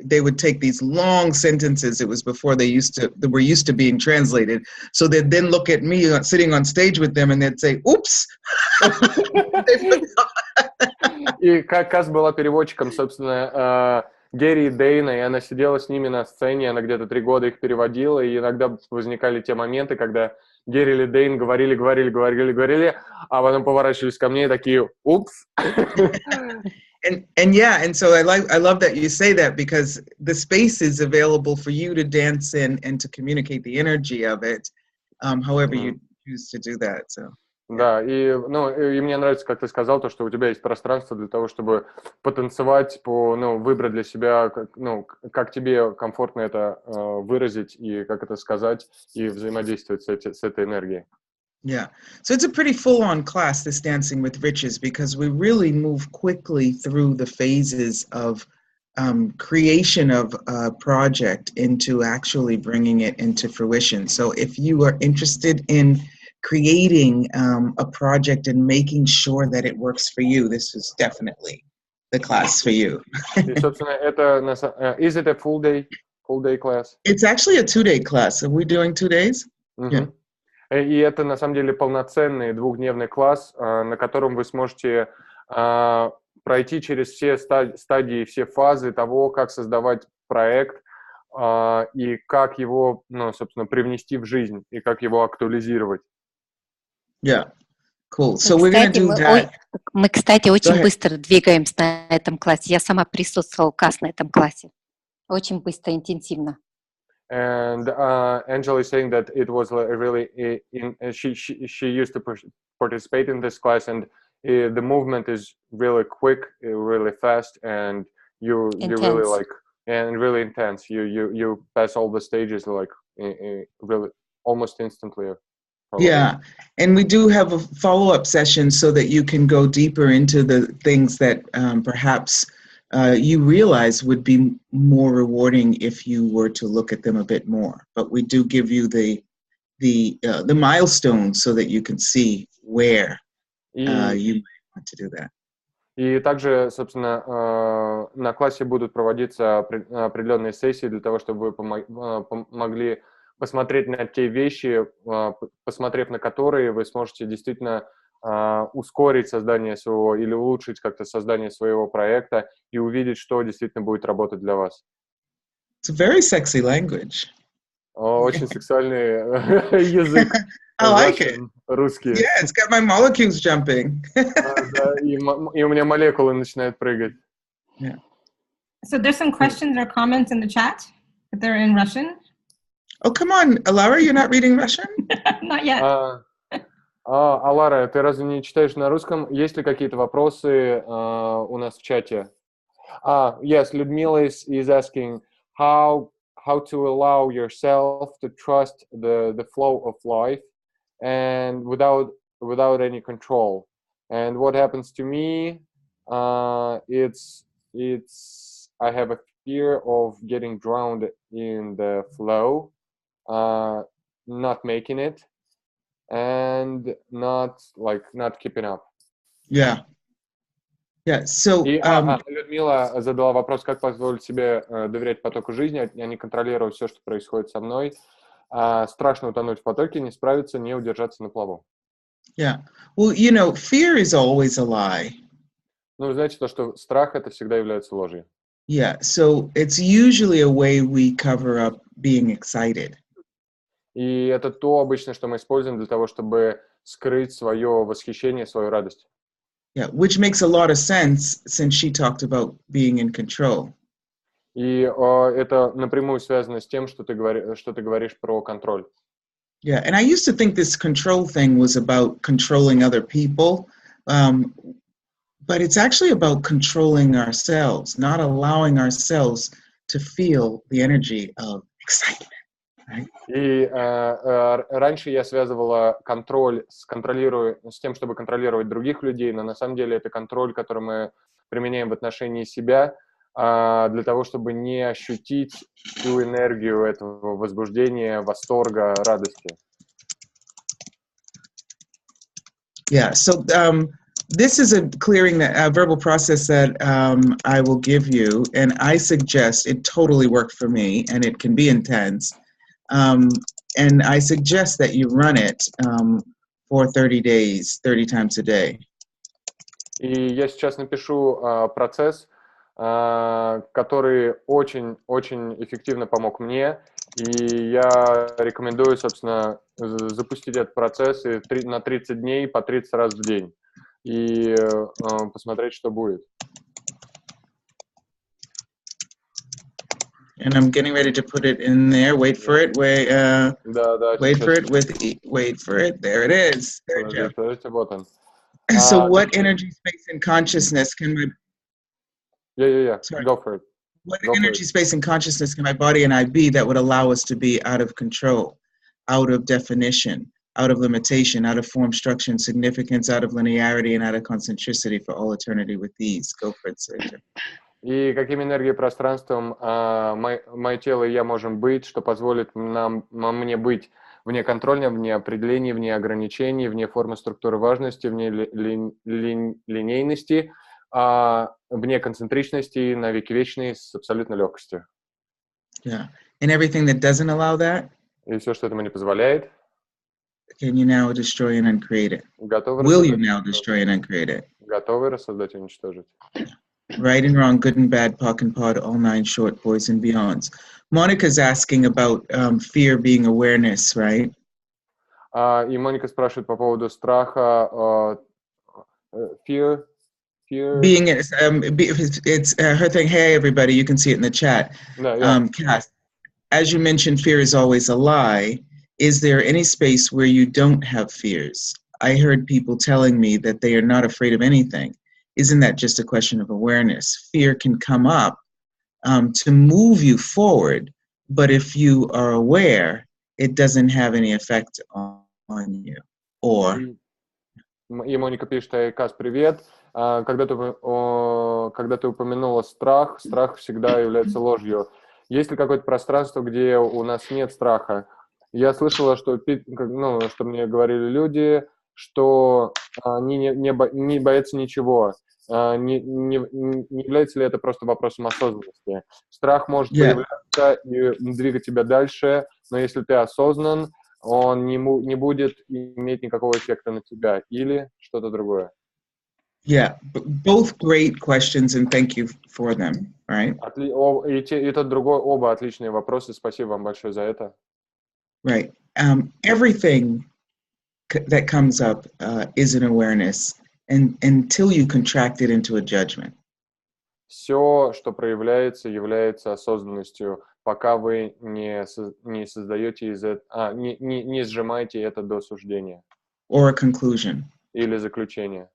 [SPEAKER 1] they would take these long sentences. It was before they were used to being translated. So they'd then look at me sitting on stage with them, and they'd say, "Oops."
[SPEAKER 2] И Kass была переводчиком, собственно, Гэри и Дэйна, и она сидела с ними на сцене, она где-то 3 года их переводила, и иногда возникали те моменты, когда Гэри или Дэйн говорили, а потом поворачивались ко мне и такие, упс.
[SPEAKER 1] And so I love that you say that, because the space is available for you to dance in and to communicate the energy of it, however you choose to do that. So.
[SPEAKER 2] Да, и мне нравится, как ты сказал, то, что у тебя есть пространство для того, чтобы потанцевать, выбрать для себя, как тебе комфортно это выразить и как это сказать, и взаимодействовать с этой энергией.
[SPEAKER 1] Yeah, so it's a pretty full-on class, this Dancing with Riches, because we really move quickly through the phases of creation of a project into actually bringing it into fruition. So if you are interested in creating a project and making sure that it works for you, this is definitely the class for you.
[SPEAKER 2] И, собственно, is it a full day class?
[SPEAKER 1] It's actually a 2-day class. Are we doing 2 days?
[SPEAKER 2] Yeah. И это, на самом деле, полноценный 2-дневный класс, на котором вы сможете пройти через все стадии, все фазы того, как создавать проект и как его, собственно, привнести в жизнь и как его актуализировать.
[SPEAKER 1] Yeah, cool. So we're going to do that.
[SPEAKER 3] Мы, кстати, очень быстро двигаемся на этом классе. Я сама присутствовала, Kass, на этом классе. Очень быстро, интенсивно.
[SPEAKER 2] And Angela is saying that it was really, she used to participate in this class, and the movement is really quick, really fast, and you really and really intense. You pass all the stages really almost instantly. Probably.
[SPEAKER 1] Yeah, and we do have a follow-up session so that you can go deeper into the things that perhaps you realize would be more rewarding if you were to look at them a bit more. But we do give you the milestones so that you can see where you might want to do that.
[SPEAKER 2] И также, собственно, на классе будут проводиться определенные сессии для того, чтобы вы могли посмотреть на те вещи, посмотрев на которые вы сможете действительно ускорить создание своего или улучшить как-то создание своего проекта и увидеть, что действительно будет работать для вас.
[SPEAKER 1] It's a very sexy language.
[SPEAKER 2] Очень сексуальный язык
[SPEAKER 1] I like it.
[SPEAKER 2] русский.
[SPEAKER 1] Yeah, it's got my molecules jumping.
[SPEAKER 2] Да, и у меня молекулы начинают прыгать.
[SPEAKER 1] Yeah.
[SPEAKER 4] So there's some questions or comments in the chat, but they're in Russian.
[SPEAKER 1] Oh, come on, Alara, you're not reading Russian?
[SPEAKER 4] Not yet.
[SPEAKER 2] Алара, ты разве не читаешь на русском? Есть ли какие-то вопросы у нас в чате? Yes, Людмила is asking how to allow yourself to trust the flow of life and without any control. And what happens to me, it's I have a fear of getting drowned in the flow, not making it, and not keeping up.
[SPEAKER 1] Yeah. Yeah. So
[SPEAKER 2] И Людмила задала вопрос, как позволить себе доверять потоку жизни, а не контролировать все, что происходит со мной. Страшно утонуть в потоке, не справиться, не удержаться на плаву.
[SPEAKER 1] Yeah. Well, fear is always a lie.
[SPEAKER 2] Ну, знаете, то, что страх это всегда является ложью.
[SPEAKER 1] Yeah. So it's usually a way we cover up being excited.
[SPEAKER 2] И это то обычно, что мы используем для того, чтобы скрыть свое восхищение, свою радость.
[SPEAKER 1] Yeah, which makes a lot of sense since she talked about being in control.
[SPEAKER 2] И это напрямую связано с тем, что ты говоришь про контроль.
[SPEAKER 1] Yeah, and I used to think this control thing was about controlling other people, but it's actually about controlling ourselves, not allowing ourselves to feel the energy of excitement. Right?
[SPEAKER 2] И раньше я связывала контроль с тем, чтобы контролировать других людей, но на самом деле это контроль, который мы применяем в отношении себя, для того, чтобы не ощутить всю энергию этого возбуждения, восторга, радости.
[SPEAKER 1] Yeah, so this is a clearing, a verbal process that I will give you, and I suggest it totally worked for me, and it can be intense. And I suggest that you run it for 30 days, 30 times a day.
[SPEAKER 2] И я сейчас напишу процесс, который очень-очень эффективно помог мне, и я рекомендую, собственно, запустить этот процесс на 30 дней по 30 раз в день и посмотреть, что будет.
[SPEAKER 1] And I'm getting ready to put it in there. Wait for it. Wait for it. Wait for it. There it is. There it is.
[SPEAKER 2] Вот он.
[SPEAKER 1] So what energy, space, and consciousness can my...
[SPEAKER 2] Sorry. Go for it.
[SPEAKER 1] What energy, space, and consciousness can my body and I be that would allow us to be out of control, out of definition, out of limitation, out of form, structure, and significance, out of linearity, and out of concentricity for all eternity with ease? Go for it, Sergio.
[SPEAKER 2] И каким энергией, пространством мое тело и я можем быть, что позволит мне быть вне контроля, вне определений, вне ограничений, вне формы структуры важности, вне линейности, вне концентричности, на веки вечные, с абсолютной легкостью.
[SPEAKER 1] Yeah. And everything that doesn't allow that,
[SPEAKER 2] и все, что этому не позволяет,
[SPEAKER 1] can you now destroy and uncreate it? Will you now destroy and uncreate it?
[SPEAKER 2] Готовы рассоздать и уничтожить.
[SPEAKER 1] Right and wrong, good and bad, POC and POD, all nine, short, boys and beyonds. Monica's asking about fear being awareness, right?
[SPEAKER 2] И Моника спрашивает по поводу страха, fear.
[SPEAKER 1] Being it's her thing. Hey, everybody, you can see it in the chat. Kass, as you mentioned, fear is always a lie. Is there any space where you don't have fears? I heard people telling me that they are not afraid of anything. Isn't that just a question of awareness? Fear can come up to move you forward, but if you are aware, it doesn't have any effect on you. Or...
[SPEAKER 2] И Моника пишет: Кас, привет. Когда ты упомянула страх всегда является ложью. Есть ли какое-то пространство, где у нас нет страха? Я слышала, что мне говорили люди, что они не боятся ничего. Не является ли это просто вопросом осознанности? Страх может появляться и двигать тебя дальше, но если ты осознан, он не будет иметь никакого эффекта на тебя или что-то другое.
[SPEAKER 1] Yeah, both great questions, and thank you for them, right?
[SPEAKER 2] И тот, другой, оба отличные вопросы, спасибо вам большое за это.
[SPEAKER 1] Right. Everything that comes up is an awareness, and until you contract it into a judgment.
[SPEAKER 2] Все, что проявляется, является осознанностью, пока вы не создаете не сжимаете это до суждения
[SPEAKER 1] Or a conclusion.
[SPEAKER 2] или заключения.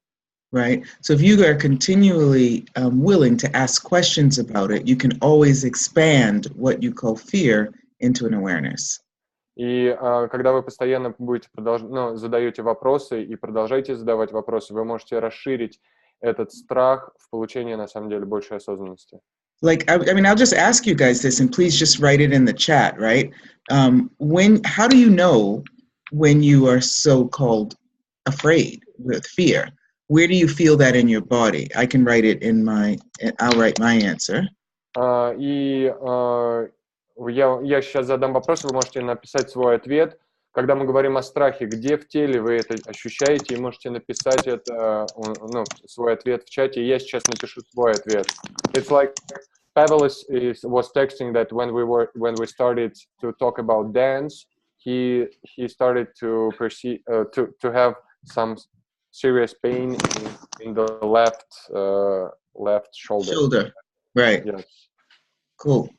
[SPEAKER 1] Right? So if you are continually willing to ask questions about it, you can always expand what you call fear into an awareness.
[SPEAKER 2] И когда вы постоянно будете задаете вопросы и продолжаете задавать вопросы, вы можете расширить этот страх в получении, на самом деле, большей осознанности.
[SPEAKER 1] Like, I mean, I'll just ask you guys this, and please just write it in the chat, right? How do you know when you are so-called afraid with fear? Where do you feel that in your body? I can write it I'll write my answer.
[SPEAKER 2] Я сейчас задам вопрос, вы можете написать свой ответ. Когда мы говорим о страхе, где в теле вы это ощущаете, и можете написать свой ответ в чате. И я сейчас напишу свой ответ. It's like Pavel was texting that when we started to talk about dance, he started to perceive to have some serious pain in the left shoulder.
[SPEAKER 1] Right.
[SPEAKER 2] Yes.
[SPEAKER 1] Cool.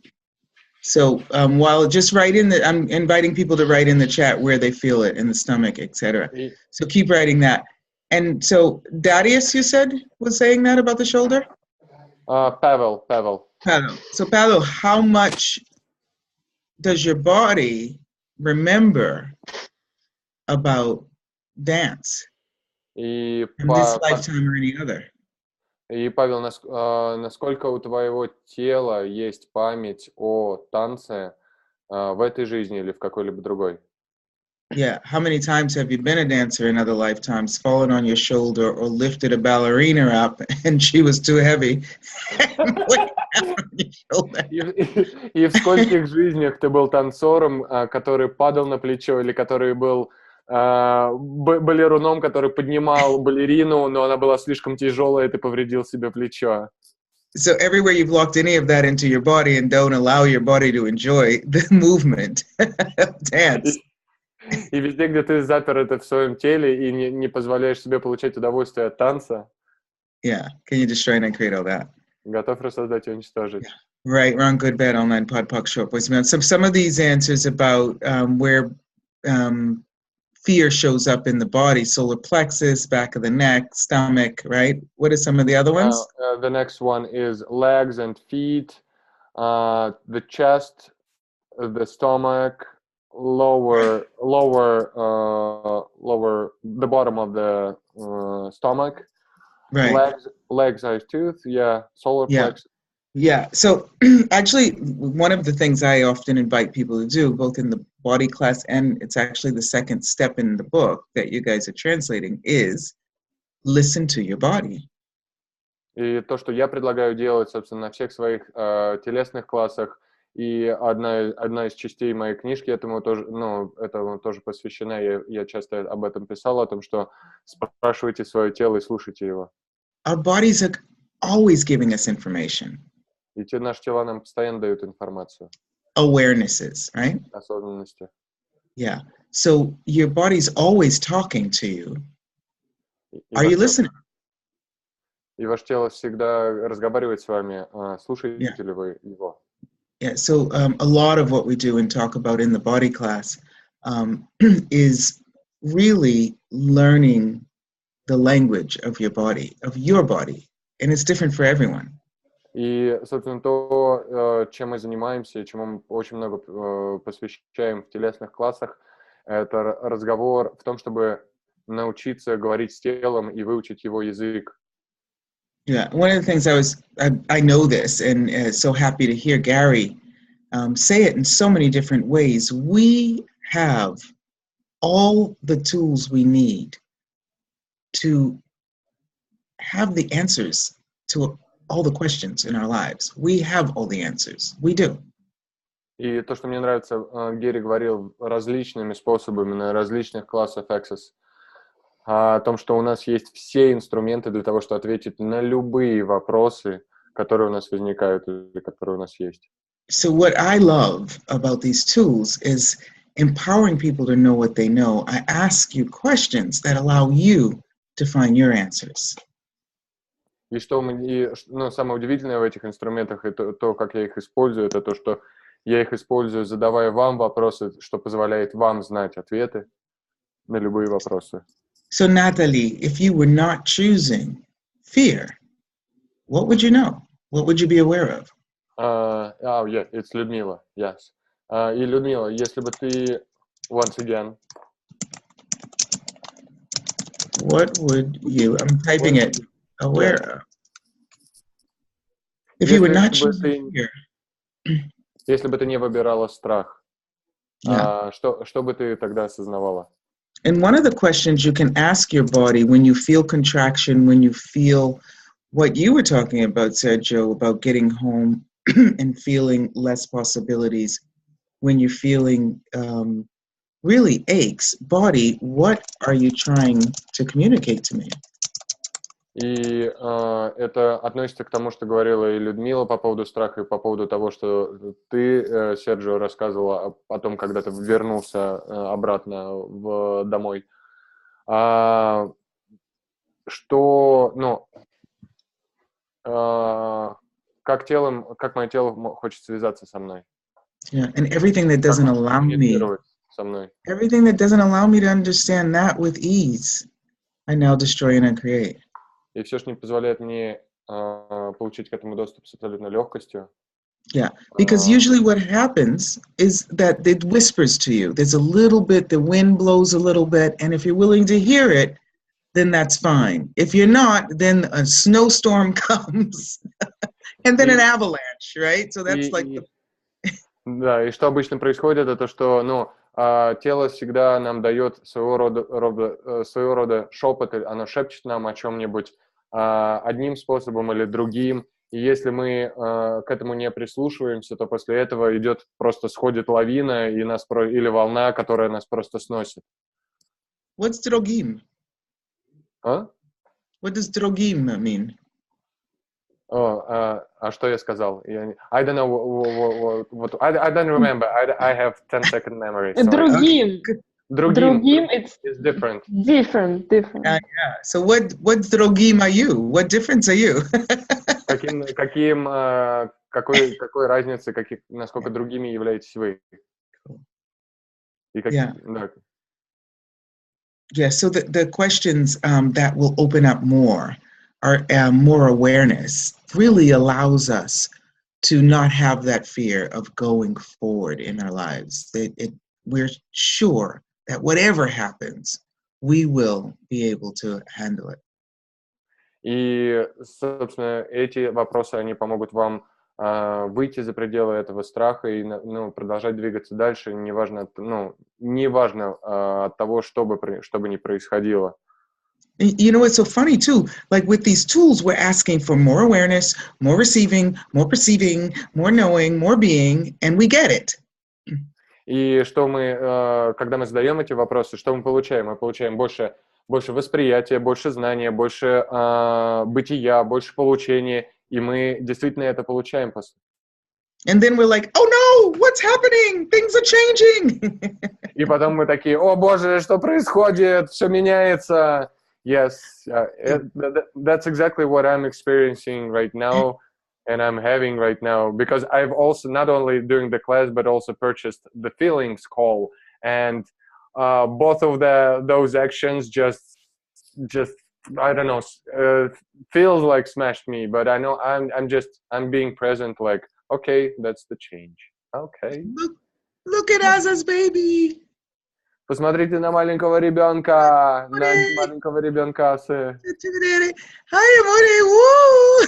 [SPEAKER 1] So I'm inviting people to write in the chat where they feel it in the stomach, etc. So keep writing that. And so Darius, you said, was saying that about the shoulder?
[SPEAKER 2] Pavel.
[SPEAKER 1] So Pavel, how much does your body remember about dance in this lifetime or any other?
[SPEAKER 2] И, Павел, насколько у твоего тела есть память о танце в этой жизни или в какой-либо другой?
[SPEAKER 1] Yeah. How many times have you been a dancer in other lifetimes, fallen on your shoulder, or lifted a ballerina up and she was too heavy?
[SPEAKER 2] И в скольких жизнях ты был танцором, который падал на плечо, или который был балеруном, который поднимал балерину, но она была слишком тяжелая, и ты повредил себе плечо.
[SPEAKER 1] So everywhere you've locked any of that into your body and don't allow your body to enjoy the movement of dance.
[SPEAKER 2] И везде, где ты запер это в своем теле и не позволяешь себе получать удовольствие от танца.
[SPEAKER 1] Yeah. Can you destroy and create all that?
[SPEAKER 2] Готов рассоздать и уничтожить.
[SPEAKER 1] Right, wrong, good, bad, online, pod, puck, short, voice. Some of these answers about where fear shows up in the body, solar plexus, back of the neck, stomach, right? What are some of the other ones?
[SPEAKER 2] The next one is legs and feet, the chest, the stomach, lower, the bottom of the stomach.
[SPEAKER 1] Right.
[SPEAKER 2] Legs are tooth, yeah, solar plexus.
[SPEAKER 1] Yeah, so actually one of the things I often invite people to do, both in the body class and it's actually the second step in the book that you guys are translating, is listen to your body.
[SPEAKER 2] И то, что я предлагаю делать, собственно, на всех своих телесных классах, и одна из частей моей книжки этому тоже посвящена, я часто об этом писал, о том, что спрашивайте свое тело и слушайте его.
[SPEAKER 1] Our bodies are always giving us information.
[SPEAKER 2] Ведь наши тела нам постоянно дают информацию.
[SPEAKER 1] Awarenesses, right?
[SPEAKER 2] Осознанности.
[SPEAKER 1] Yeah. So your body's always talking to you. Are you listening?
[SPEAKER 2] И ваше тело всегда разговаривает с вами. Слушаете ли вы его?
[SPEAKER 1] Yeah. So a lot of what we do and talk about in the body class is really learning the language of your body, and it's different for everyone.
[SPEAKER 2] И, собственно, то, чем мы занимаемся, и чему мы очень много посвящаем в телесных классах, это разговор в том, чтобы научиться говорить с телом и выучить его язык.
[SPEAKER 1] Yeah, one of the things I know this, and so happy to hear Gary say it in so many different ways. We have all the tools we need to have the answers to all the questions in our lives. We have all the answers. We do.
[SPEAKER 2] И то, что мне нравится, Герри говорил различными способами на различных классах Access, о том, что у нас есть все инструменты для того, чтобы ответить на любые вопросы, которые у нас возникают или которые у нас есть.
[SPEAKER 1] So what I love about these tools is empowering people to know what they know, I ask you questions that allow you to find your answers.
[SPEAKER 2] И самое удивительное в этих инструментах, и то, как я их использую, это то, что я их использую, задавая вам вопросы, что позволяет вам знать ответы на любые вопросы.
[SPEAKER 1] So, Natalie, if you were not choosing fear, what would you know? What would you be aware of?
[SPEAKER 2] Yeah, it's Людмила, yes. И Людмила, если бы ты, once again...
[SPEAKER 1] What would you, I'm typing it, aware of? If you were not choosing fear.
[SPEAKER 2] Если бы ты не выбирала страх,
[SPEAKER 1] Yeah.
[SPEAKER 2] что бы ты тогда осознавала?
[SPEAKER 1] And one of the questions you can ask your body when you feel contraction, when you feel what you were talking about, Sergio, about getting home and feeling less possibilities, when you're feeling really aches, body, what are you trying to communicate to me?
[SPEAKER 2] И это относится к тому, что говорила и Людмила по поводу страха, и по поводу того, что ты, Серджио, рассказывала о том, когда ты вернулся обратно домой. Как мое тело хочет связаться со мной.
[SPEAKER 1] Yeah, and everything that doesn't allow me,
[SPEAKER 2] со мной.
[SPEAKER 1] everything that doesn't allow me to understand that with ease, I now destroy and uncreate.
[SPEAKER 2] И все, что не позволяет мне получить к этому доступ с абсолютной легкостью.
[SPEAKER 1] Yeah, because usually what happens is that it whispers to you. There's a little bit, the wind blows a little bit, and if you're willing to hear it, then that's fine. If you're not, then a snowstorm comes, and then an avalanche, right? So that's
[SPEAKER 2] Да, и что обычно происходит, это то, что, тело всегда нам дает своего рода шепот, оно шепчет нам о чем-нибудь одним способом или другим. И если мы к этому не прислушиваемся, то после этого сходит лавина или волна, которая нас просто сносит.
[SPEAKER 1] What's drogim? What does drogim mean?
[SPEAKER 2] А что я сказал? I don't know what I don't remember. I have 10-second memory.
[SPEAKER 5] Другим.
[SPEAKER 2] Другим it's different.
[SPEAKER 5] Different.
[SPEAKER 1] Yeah. So what drogim are you? What difference are you?
[SPEAKER 2] Какой разницы, насколько другими являетесь вы?
[SPEAKER 1] Yeah, so the questions that will open up more are more awareness really allows us to not have that fear of going forward in our lives. We're sure that whatever happens, we will be able to handle it.
[SPEAKER 2] И, собственно, эти вопросы, они помогут вам выйти за пределы этого страха и продолжать двигаться дальше, неважно от того, что бы ни происходило.
[SPEAKER 1] You know, it's so funny too, like with these tools, we're asking for more awareness, more receiving, more perceiving, more knowing, more being, and we get it.
[SPEAKER 2] И когда мы задаем эти вопросы, что мы получаем? Мы получаем больше восприятия, больше знания, больше бытия, больше получения, и мы действительно это получаем после.
[SPEAKER 1] And then we're like, oh no, what's happening? Things are changing.
[SPEAKER 2] И потом мы такие, о боже, что происходит? Все меняется. Yes, that's exactly what I'm experiencing right now, and I'm having right now, because I've also, not only during the class, but also purchased the feelings call, and both of those actions just I don't know, feels like smashed me, but I know I'm being present, like, okay, that's the change. Okay.
[SPEAKER 1] Look at Aza's baby.
[SPEAKER 2] Посмотрите на маленького ребенка, Асы.
[SPEAKER 1] Hi, amore. Woo!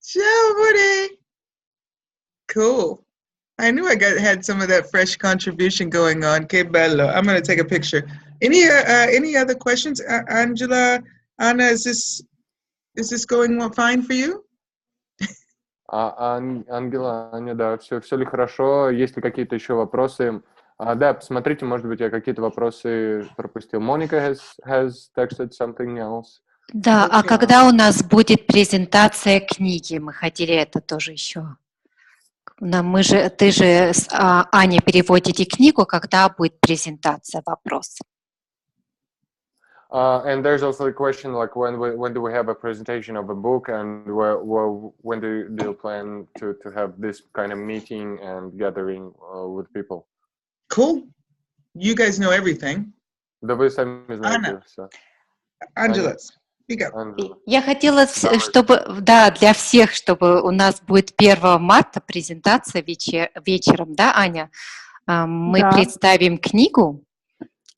[SPEAKER 1] Ciao, amore. Cool. I knew I had some of that fresh contribution going on. Que bello. I'm going to take a picture. Any other questions? Angela, Anna, is this going fine for you?
[SPEAKER 2] Ангела, Аня, да, все ли хорошо? Есть ли какие-то еще вопросы? Да, посмотрите, может быть, я какие-то вопросы пропустил. Monica has texted something else.
[SPEAKER 3] Да, а когда у нас будет презентация книги? Мы хотели это тоже еще ты же с Аней переводите книгу, когда будет презентация, вопрос.
[SPEAKER 2] And there's also a question like when do we have a presentation of a book, and when do you plan to have this kind of meeting and gathering with people?
[SPEAKER 1] Cool. You guys know everything.
[SPEAKER 2] Да вы сами знаете
[SPEAKER 1] Анна.
[SPEAKER 2] все.
[SPEAKER 1] Angela, speak up.
[SPEAKER 2] Анжела.
[SPEAKER 3] Я хотела, чтобы, да, для всех, чтобы у нас будет 1 марта презентация вечером, да, Аня? Мы
[SPEAKER 5] Да.
[SPEAKER 3] представим книгу,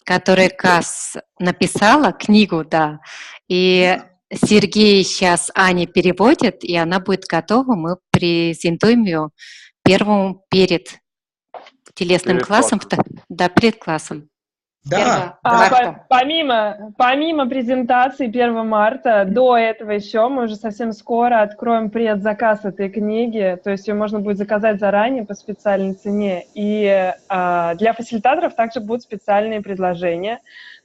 [SPEAKER 3] которую Касс написала, книгу, да, и Сергей сейчас Ане переводит, и она будет готова, мы презентуем ее перед телесным
[SPEAKER 2] Перед
[SPEAKER 3] классом,
[SPEAKER 2] классом.
[SPEAKER 3] да, перед классом.
[SPEAKER 1] Да.
[SPEAKER 3] 1 марта.
[SPEAKER 5] Помимо презентации 1 марта, до этого еще мы уже совсем скоро откроем предзаказ этой книги, то есть ее можно будет заказать заранее по специальной цене, и для фасилитаторов также будут специальные предложения,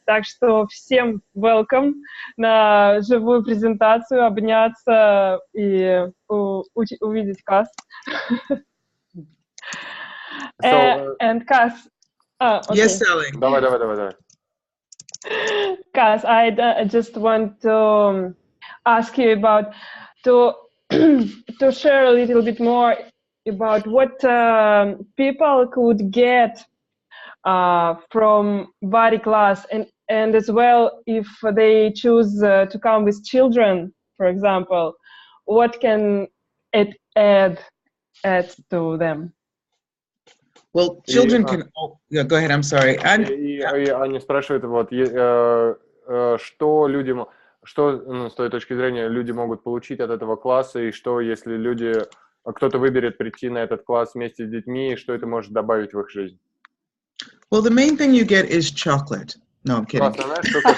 [SPEAKER 5] так что всем welcome на живую презентацию, обняться и увидеть Касс. And Kass. Okay.
[SPEAKER 1] Yes, darling.
[SPEAKER 2] Давай.
[SPEAKER 5] Kass, I just want to ask you about to share a little bit more about what people could get from body class, and as well if they choose to come with children, for example, what can it add to them?
[SPEAKER 1] Well, children can. Oh, yeah, go ahead. I'm sorry.
[SPEAKER 2] И Аня спрашивает, вот, что людям, с той точки зрения люди могут получить от этого класса, и что, если кто-то выберет прийти на этот класс вместе с детьми, и что это может добавить в их жизнь?
[SPEAKER 1] Well, the main thing you get is chocolate. No, I'm kidding.
[SPEAKER 2] Основная штука.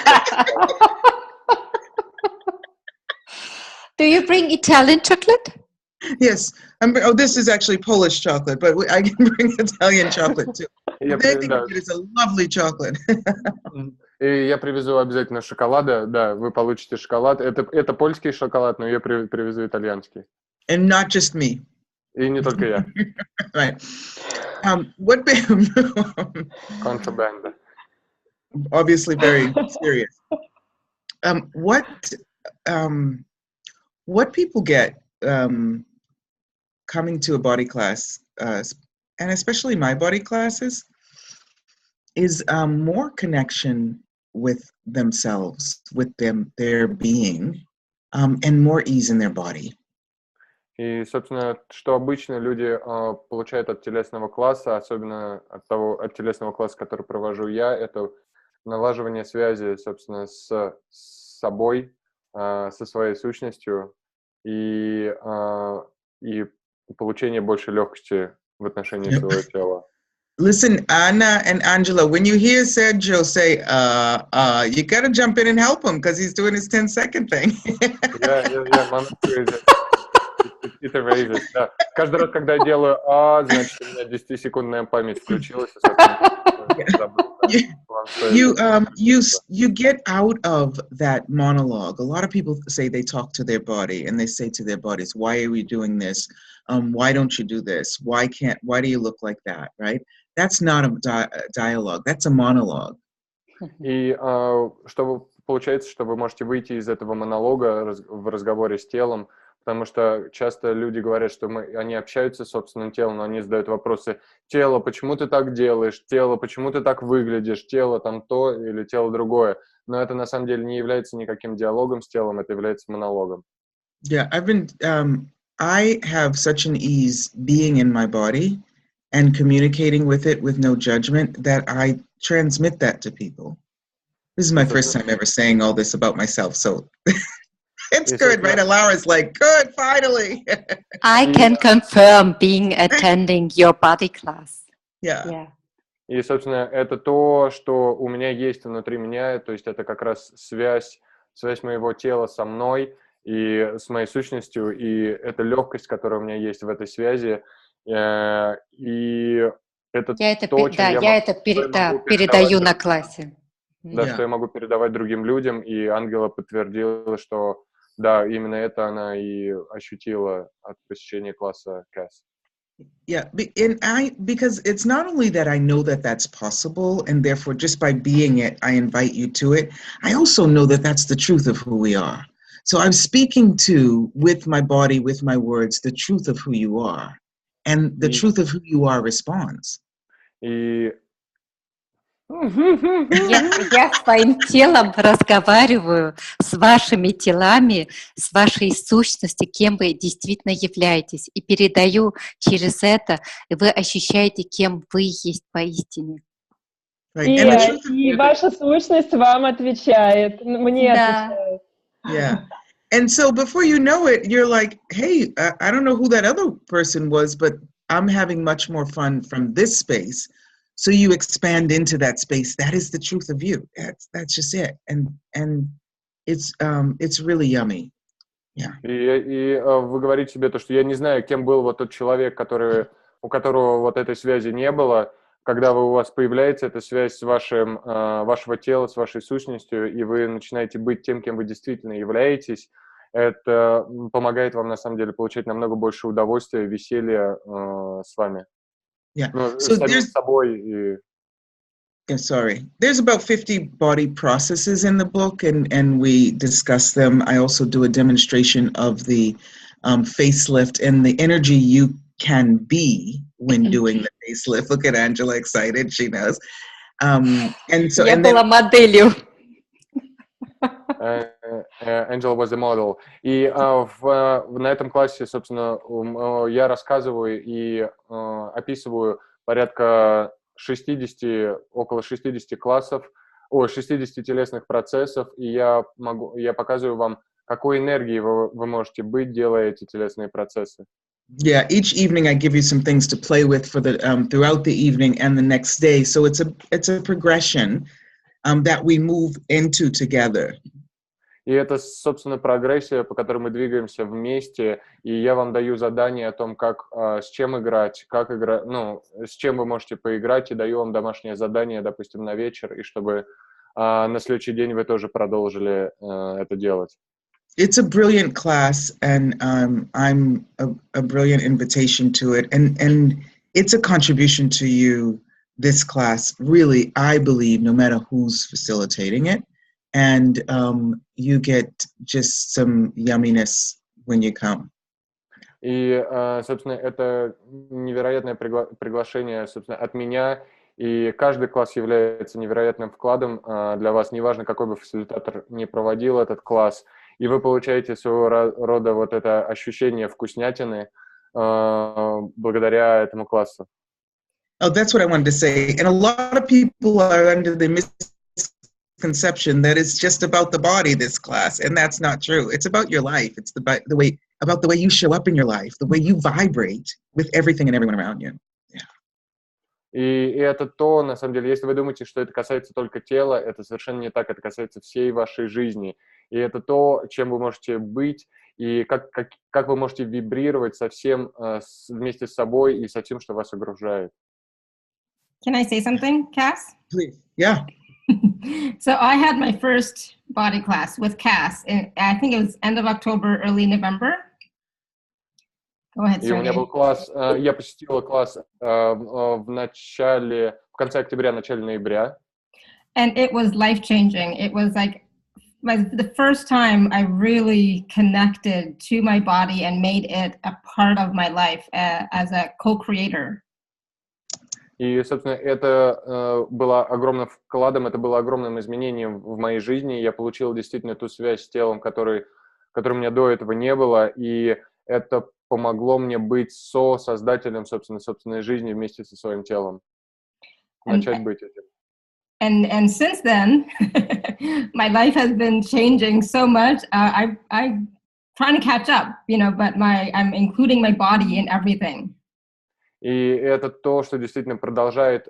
[SPEAKER 3] Do you bring Italian chocolate?
[SPEAKER 1] Yes. This is actually Polish chocolate, but I can bring Italian chocolate too. It's a lovely chocolate.
[SPEAKER 2] И я привезу обязательно шоколада. Да, вы получите шоколад. Это польский шоколад, но я привезу итальянский.
[SPEAKER 1] And not just me.
[SPEAKER 2] И не только я.
[SPEAKER 1] Right.
[SPEAKER 2] Контрабанда.
[SPEAKER 1] Obviously very serious. What people get coming to a body class, and especially my body classes, is more connection with themselves, with their being, and more ease in their body.
[SPEAKER 2] И, собственно, что обычно люди получают от телесного класса, особенно от телесного класса, который провожу я, это налаживание связи, собственно, с собой, со своей сущностью и получение большей легкости в отношении своего тела.
[SPEAKER 1] Listen, Anna and Angela, when you hear Sergio say, you got to jump in and help him because he's doing his 10-second thing.
[SPEAKER 2] Это raises, да. Каждый раз, когда я делаю значит, у меня 10-секундная память включилась.
[SPEAKER 1] You get out of that monologue. A lot of people say they talk to their body and they say to their bodies, why are we doing this? Why don't you do this? Why do you look like that? Right? That's not a dialogue. That's a monologue.
[SPEAKER 2] И получается, что вы можете выйти из этого монолога в разговоре с телом, потому что часто люди говорят, что они общаются с собственным телом, но они задают вопросы: тело, почему ты так делаешь? Тело, почему ты так выглядишь? Тело там то или тело другое? Но это на самом деле не является никаким диалогом с телом, это является монологом.
[SPEAKER 1] Yeah, I have such an ease being in my body and communicating with it with no judgment that I transmit that to people. This is my first time ever saying all this about myself, so it's good, right? Alara's like, good, finally.
[SPEAKER 3] I can confirm being attending your body class.
[SPEAKER 1] Yeah.
[SPEAKER 2] И, собственно, это то, что у меня есть внутри меня, то есть это как раз связь моего тела со мной и с моей сущностью, и эта легкость, которая у меня есть в этой связи, и это то, чем я
[SPEAKER 3] передаю на классе.
[SPEAKER 2] Да, что я могу передавать другим людям, и Ангела подтвердила, что да, именно это она и ощутила от посещения класса Kass.
[SPEAKER 1] Yeah, because it's not only that I know that that's possible, and therefore just by being it, I invite you to it. I also know that that's the truth of who we are. So I'm speaking to, with my body, with my words, the truth of who you are, and the
[SPEAKER 2] И,
[SPEAKER 1] truth of who you are responds.
[SPEAKER 2] и
[SPEAKER 3] Я своим телом разговариваю с вашими телами, с вашей сущностью, кем вы действительно являетесь, и передаю через это, и вы ощущаете, кем вы есть поистине.
[SPEAKER 1] Right. And the
[SPEAKER 5] И,
[SPEAKER 1] truth of,
[SPEAKER 5] и ваша сущность вам отвечает, мне
[SPEAKER 3] Да.
[SPEAKER 5] отвечает.
[SPEAKER 1] yeah. And so before you know it, you're like, hey, I don't know who that other person was, but I'm having much more fun from this space. So you expand into that space. That is the truth of you. That's just it. And it's really yummy. Yeah.
[SPEAKER 2] и вы говорите себе то, что я не знаю, кем был вот тот человек, у которого вот этой связи не было. Когда у вас появляется эта связь с вашего тела, с вашей сущностью, и вы начинаете быть тем, кем вы действительно являетесь, это помогает вам, на самом деле, получать намного больше удовольствия, веселья с вами.
[SPEAKER 1] Yeah.
[SPEAKER 2] Ну,
[SPEAKER 1] So
[SPEAKER 2] с самим собой.
[SPEAKER 1] Yeah, sorry. There's about 50 body processes in the book, and we discuss them. I also do a demonstration of the facelift and the energy you can be when doing the facelift. Look at Angela, excited. She knows. And so,
[SPEAKER 3] Я
[SPEAKER 1] and then
[SPEAKER 3] была моделью.
[SPEAKER 2] Angela was the model. И на этом классе, собственно, я рассказываю и описываю порядка около 60 классов, 60 телесных процессов, и я показываю вам, какой энергией вы можете быть, делая эти телесные процессы.
[SPEAKER 1] yeah, each evening I give you some things to play with for the throughout the evening and the next day. So it's a progression that we move into together.
[SPEAKER 2] И это, собственно, прогрессия, по которой мы двигаемся вместе, и я вам даю задание о том, с чем играть, с чем вы можете поиграть, и даю вам домашнее задание, допустим, на вечер, и чтобы на следующий день вы тоже продолжили это делать.
[SPEAKER 1] It's a brilliant class, and I'm a brilliant invitation to it, and it's a contribution to you, this class, really, I believe, no matter who's facilitating it. And you get just some yumminess when you come.
[SPEAKER 2] И, собственно, это невероятное приглашение, собственно, от меня, и каждый класс является невероятным вкладом для вас, неважно, какой бы фасилитатор ни проводил этот класс, и вы получаете своего рода вот это ощущение вкуснятины благодаря этому классу.
[SPEAKER 1] Oh, that's what I wanted to say. And a lot of people are under the misconception that it's just about the body, this class, and that's not true. It's about your life. It's about the way you show up in your life, the way you vibrate with everything and everyone around you. Yeah.
[SPEAKER 2] И это то, на самом деле, если вы думаете, что это касается только тела, это совершенно не так, это касается всей вашей жизни. И это то, чем вы можете быть, и как вы можете вибрировать со всем вместе с собой и со всем, что вас окружает.
[SPEAKER 4] Can I say something, Kass?
[SPEAKER 1] Please. Yeah.
[SPEAKER 4] So I had my first body class with Kass. I think it was end of October, early November. Go ahead,
[SPEAKER 2] И у меня
[SPEAKER 4] Sergey.
[SPEAKER 2] был класс, я посетила класс в конце октября, начале ноября.
[SPEAKER 4] And it was life-changing. It was like the first time I really connected to my body and made it a part of my life as a co-creator.
[SPEAKER 2] И, собственно, это было огромным вкладом, это было огромным изменением в моей жизни. Я получил действительно ту связь с телом, которой у меня до этого не было, и это помогло мне быть создателем, собственной жизни вместе со своим телом. Начать быть этим.
[SPEAKER 4] And since then, my life has been changing so much. I'm trying to catch up, but I'm including my body in everything.
[SPEAKER 2] И это то, что действительно продолжает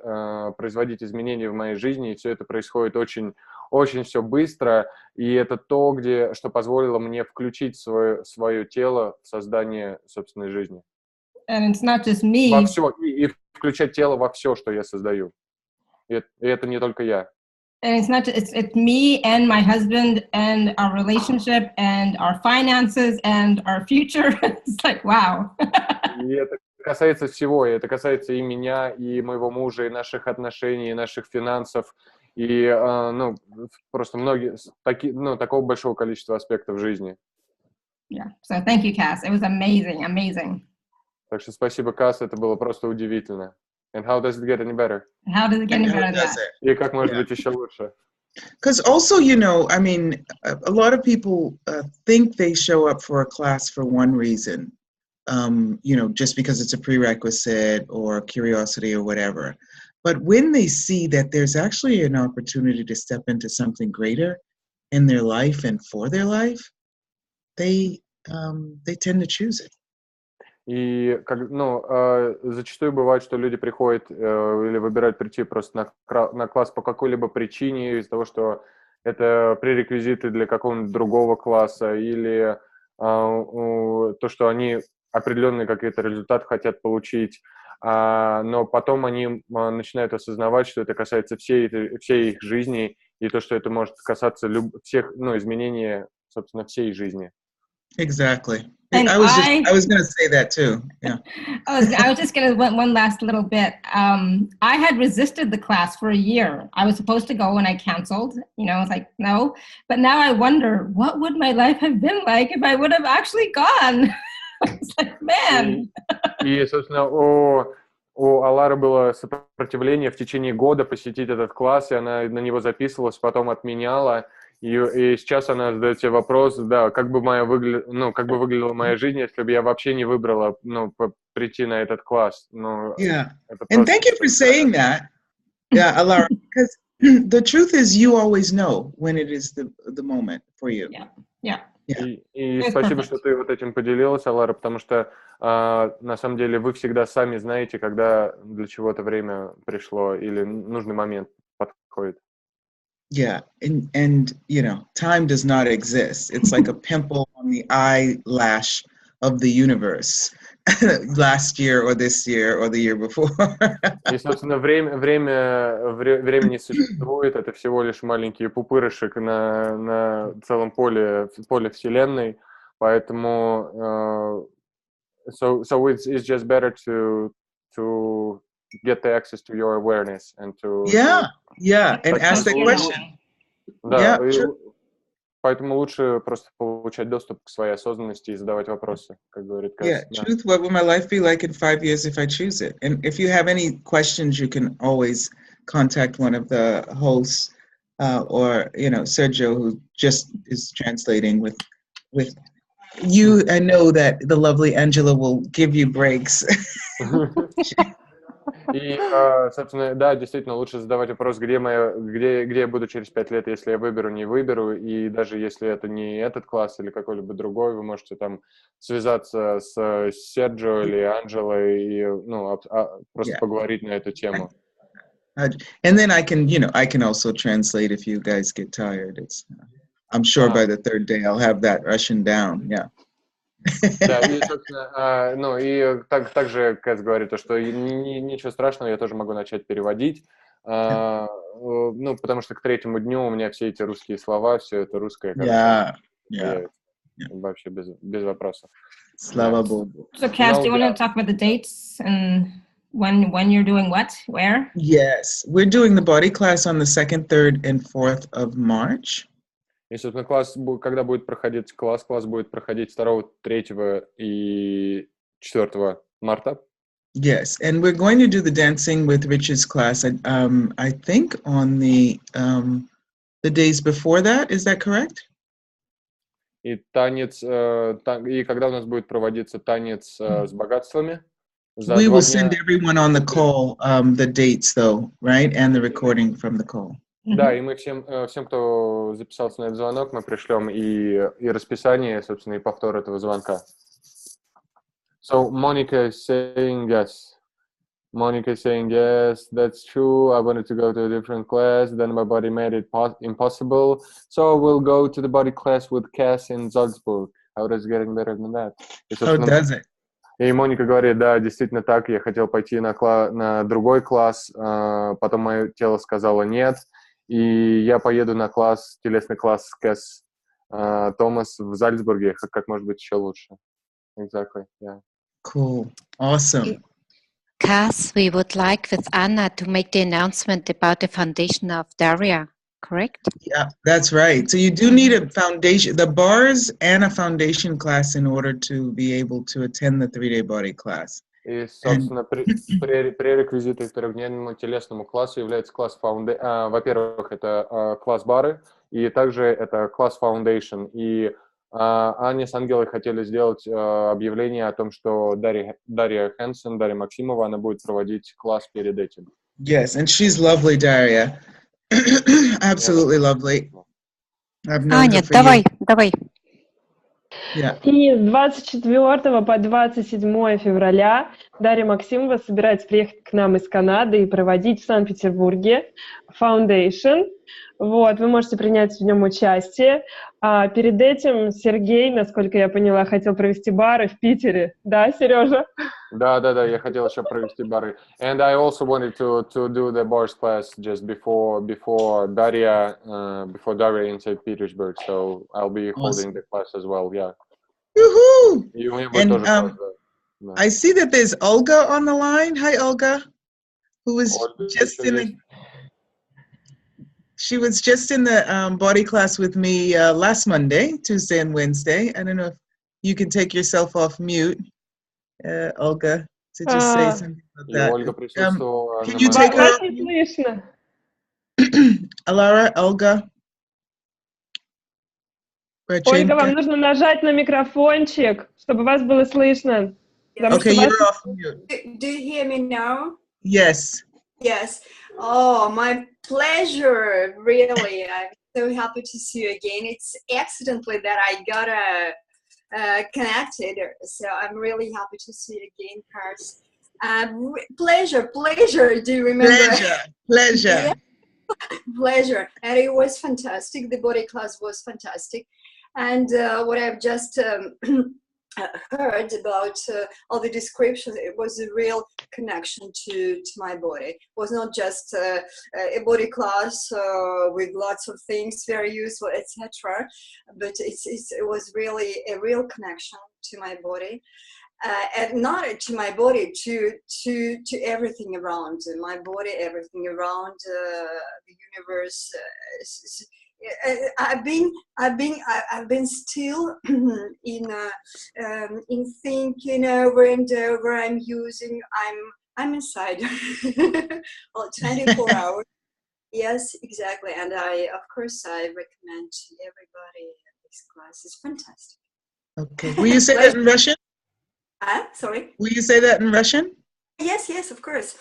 [SPEAKER 2] производить изменения в моей жизни, и все это происходит очень, очень все быстро, и это то, что позволило мне включить свое тело в создание собственной жизни.
[SPEAKER 4] And it's not just me.
[SPEAKER 2] Во все, и включать тело во все, что я создаю. И это не только я.
[SPEAKER 4] And it's not just, it's me and my husband and our relationship and our finances and our future. It's like, wow.
[SPEAKER 2] И это касается всего, и это касается и меня, и моего мужа, и наших отношений, и наших финансов, и, ну, просто такого большого количества аспектов жизни.
[SPEAKER 4] Yeah. So thank you, Kass. It was amazing, amazing.
[SPEAKER 2] Так что спасибо, Касс, это было просто удивительно. And how does it get any better?
[SPEAKER 4] How does it get any
[SPEAKER 1] And how
[SPEAKER 4] better than
[SPEAKER 1] does
[SPEAKER 4] that?
[SPEAKER 1] it?
[SPEAKER 2] И как может быть еще лучше?
[SPEAKER 1] Because also, you know, I mean, a lot of people think they show up for a class for one reason, you know, just because it's a prerequisite or curiosity or whatever. But when they see that there's actually an opportunity to step into something greater in their life and for their life, they tend to choose it.
[SPEAKER 2] И зачастую бывает, что люди приходят или выбирают прийти просто на класс по какой-либо причине, из-за того, что это пререквизиты для какого-нибудь другого класса, или то, что они определенные какие-то результаты хотят получить, но потом они начинают осознавать, что это касается всей их жизни, и то, что это может касаться всех, изменения, собственно, всей жизни.
[SPEAKER 1] Exactly.
[SPEAKER 4] And
[SPEAKER 1] I was going to say that too. Yeah.
[SPEAKER 4] I was just going to one last little bit. I had resisted the class for a year. I was supposed to go and I canceled. You know, I was like, no. But now I wonder, what would my life have been like if I would have actually gone? It's like, man.
[SPEAKER 2] И, собственно, у Алары было сопротивление в течение года посетить этот класс, и она на него записывалась, потом отменяла. И сейчас она задает себе вопрос, да, как бы выглядела моя жизнь, если бы я вообще не выбрала, прийти на этот класс.
[SPEAKER 1] Yeah. And thank you for saying that. Yeah, Alara, because the truth is you always know when it is the moment for you.
[SPEAKER 4] Yeah. Yeah.
[SPEAKER 2] И спасибо, что ты вот этим поделилась, Алара, потому что на самом деле вы всегда сами знаете, когда для чего-то время пришло или нужный момент подходит.
[SPEAKER 1] Yeah, and you know, time does not exist. It's like a pimple on the eyelash of the universe. Last year or this year or the year before.
[SPEAKER 2] И, собственно, времени существует, это всего лишь маленький пупырышек на целом поле Вселенной, поэтому so it's just better to get the access to your awareness and to
[SPEAKER 1] and ask the question.
[SPEAKER 2] Да, поэтому лучше просто получать доступ к своей осознанности и задавать вопросы, как говорит Касс.
[SPEAKER 1] Yeah, truth, what will my life be like in 5 years if I choose it? And if you have any questions, you can always contact one of the hosts or, you know, Sergio, who just is translating with you. I know that the lovely Angela will give you breaks.
[SPEAKER 2] И, собственно, да, действительно, лучше задавать вопрос, где я буду через 5 лет, если я выберу, не выберу, и даже если это не этот класс или какой-либо другой, вы можете там связаться с Серджио или Анджелой и, просто поговорить на эту тему.
[SPEAKER 1] And then I can also translate if you guys get tired. I'm sure by the third day I'll have that Russian down, yeah.
[SPEAKER 2] Да, и, собственно, также Кэс говорит, что ничего страшного, я тоже могу начать переводить, потому что к третьему дню у меня все эти русские слова, все это русское, появится. Вообще без вопросов.
[SPEAKER 1] Слава Богу.
[SPEAKER 4] So, Kass, do you want to talk about the dates and when you're doing what, where?
[SPEAKER 1] Yes, we're doing the body class on the 2nd, 3rd, and 4th of March.
[SPEAKER 2] И, собственно, когда будет проходить класс будет проходить 2, 3 и 4 марта.
[SPEAKER 1] Yes, and we're going to do the dancing with Rich's class. I think on the days before that. Is that correct?
[SPEAKER 2] И танец, и когда у нас будет проводиться танец с богатствами.
[SPEAKER 1] We will send everyone on the call the dates, though, right, and the recording from the call.
[SPEAKER 2] Да, и мы всем, кто записался на этот звонок, мы пришлем и расписание, собственно, и повтор этого звонка. So Monica is saying yes. Monica is saying yes, that's true. I wanted to go to a different class, then my body made it impossible. So we'll go to the body class with Kass in Salzburg. How does it getting better than that?
[SPEAKER 1] How does it?
[SPEAKER 2] И Моника говорит, да, действительно так, я хотел пойти на другой класс, потом мое тело сказало нет. И я поеду на телесный класс Kass Томас в Зальцбурге, как может быть еще лучше. Exactly, yeah.
[SPEAKER 1] Cool. Awesome.
[SPEAKER 3] Kass, we would like with Anna to make the announcement about the foundation of Daria, correct?
[SPEAKER 1] Yeah, that's right. So you do need a foundation, the bars and a foundation class in order to be able to attend the 3-day body class.
[SPEAKER 2] И, собственно, пререквизитой к трехдневному телесному классу является класс во-первых, это класс бары, и также это класс Foundation. И Аня с Ангелой хотели сделать объявление о том, что Дарья Хэнсон, Дарья Максимова, она будет проводить класс перед этим.
[SPEAKER 1] Yes, and she's lovely, Daria. Absolutely lovely. I've known
[SPEAKER 3] Аня,
[SPEAKER 1] her for years.
[SPEAKER 3] давай.
[SPEAKER 1] Yeah.
[SPEAKER 5] И с 24 по 27 февраля Дарья Максимова собирается приехать к нам из Канады и проводить в Санкт-Петербурге Foundation. Вот, вы можете принять в нем участие. А перед этим Сергей, насколько я поняла, хотел провести бары в Питере. Да, Сережа?
[SPEAKER 2] Да, я хотел еще провести бары. And I also wanted to do the bars class just before Daria in St. Petersburg. So I'll be holding the class as well. Yeah.
[SPEAKER 1] Woohoo!
[SPEAKER 2] И у меня будет
[SPEAKER 1] And
[SPEAKER 2] тоже класс, да.
[SPEAKER 1] I see that there's Olga on the line. Hi, Olga. Who was just in the... She was just in the body class with me last Monday, Tuesday and Wednesday. I don't know if you can take yourself off mute, Olga, to just say something about that.
[SPEAKER 2] Ольга присутствовала.
[SPEAKER 1] Can you take her
[SPEAKER 5] Вас
[SPEAKER 1] off
[SPEAKER 5] не
[SPEAKER 1] mute?
[SPEAKER 5] слышно.
[SPEAKER 1] Alara, Olga.
[SPEAKER 5] Ольга, вам нужно нажать на микрофончик, чтобы вас было слышно.
[SPEAKER 1] Okay, you're off mute.
[SPEAKER 6] Do you hear me now?
[SPEAKER 1] Yes.
[SPEAKER 6] Yes. Oh, my pleasure. Really, I'm so happy to see you again. It's accidentally that I got connected, so I'm really happy to see you again, Kass. Pleasure. Do you remember?
[SPEAKER 1] Pleasure.
[SPEAKER 6] Yeah. Pleasure. And it was fantastic. The body class was fantastic. And what I've just heard about all the descriptions, it was a real connection to my body. It was not just a body class with lots of things very useful, etc. But it was really a real connection to my body. And not to my body, to everything around my body, everything around the universe. I've been still in thinking over and over. I'm inside all 24 hours. Yes, exactly. And of course I recommend to everybody this class. It's fantastic.
[SPEAKER 1] Okay. Will you say that in Russian?
[SPEAKER 6] Sorry?
[SPEAKER 1] Will you say that in Russian?
[SPEAKER 6] Yes, of course.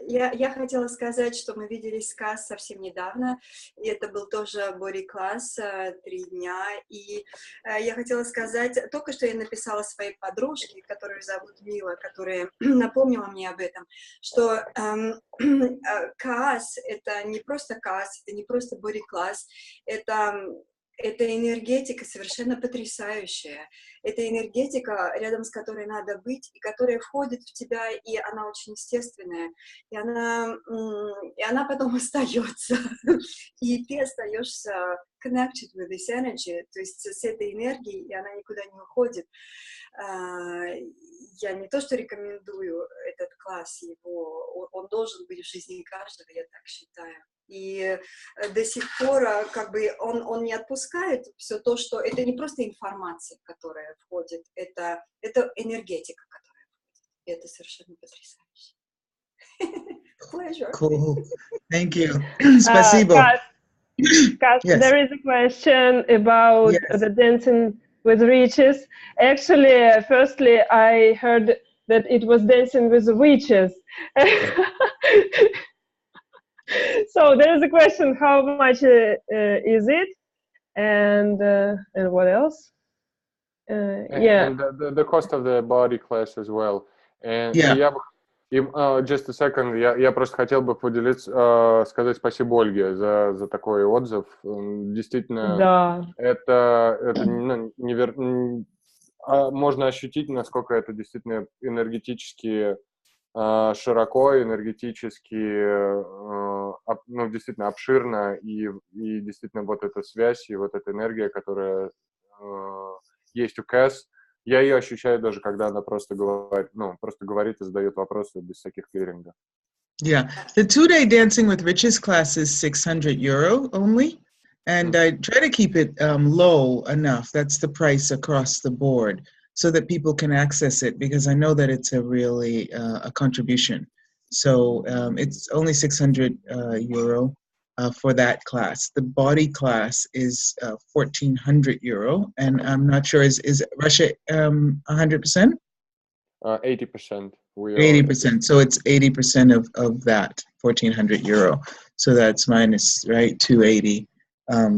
[SPEAKER 6] Я хотела сказать, что мы виделись с Kass совсем недавно, и это был тоже боди-класс 3 дня, и я хотела сказать, только что я написала своей подружке, которую зовут Мила, которая напомнила мне об этом, что Kass — это не просто Kass, это не просто боди-класс, это энергетика совершенно потрясающая. Это энергетика, рядом с которой надо быть, и которая входит в тебя, и она очень естественная. И она потом остается. И ты остаешься connected with this energy, то есть с этой энергией, и она никуда не уходит. Я не то что рекомендую этот класс, он должен быть в жизни каждого, я так считаю. И до сих пор как бы он не отпускает все то, что это не просто информация, которая входит, это энергетика, которая входит. И это совершенно потрясающе. Pleasure.
[SPEAKER 1] Cool. Thank you. Спасибо.
[SPEAKER 5] Kass,
[SPEAKER 1] Yes.
[SPEAKER 5] There is a question about the dancing with witches. Actually, firstly, I heard that it was dancing with witches. So there is a question: how much is it, and what else?
[SPEAKER 2] And the cost of the body class as well. And just a second, я просто хотел бы поделиться, сказать спасибо Ольге за такой отзыв. Действительно,
[SPEAKER 5] да.
[SPEAKER 2] это можно ощутить, насколько это действительно энергетически широко, энергетически, действительно обширно, и действительно вот эта связь и вот эта энергия, которая есть у Kass, Я ее ощущаю даже, когда она просто говорит и задает вопросы без всяких клиринга.
[SPEAKER 1] Yeah, the 2-day Dancing with Riches class is €600 only, and I try to keep it low enough. That's the price across the board, so that people can access it, because I know that it's a really a contribution. So it's only €600 for that class. The body class is €1,400, and I'm not sure, is Russia 100%?
[SPEAKER 2] 80%.
[SPEAKER 1] 80%. So it's 80% of that €1,400. So that's minus, right, 280.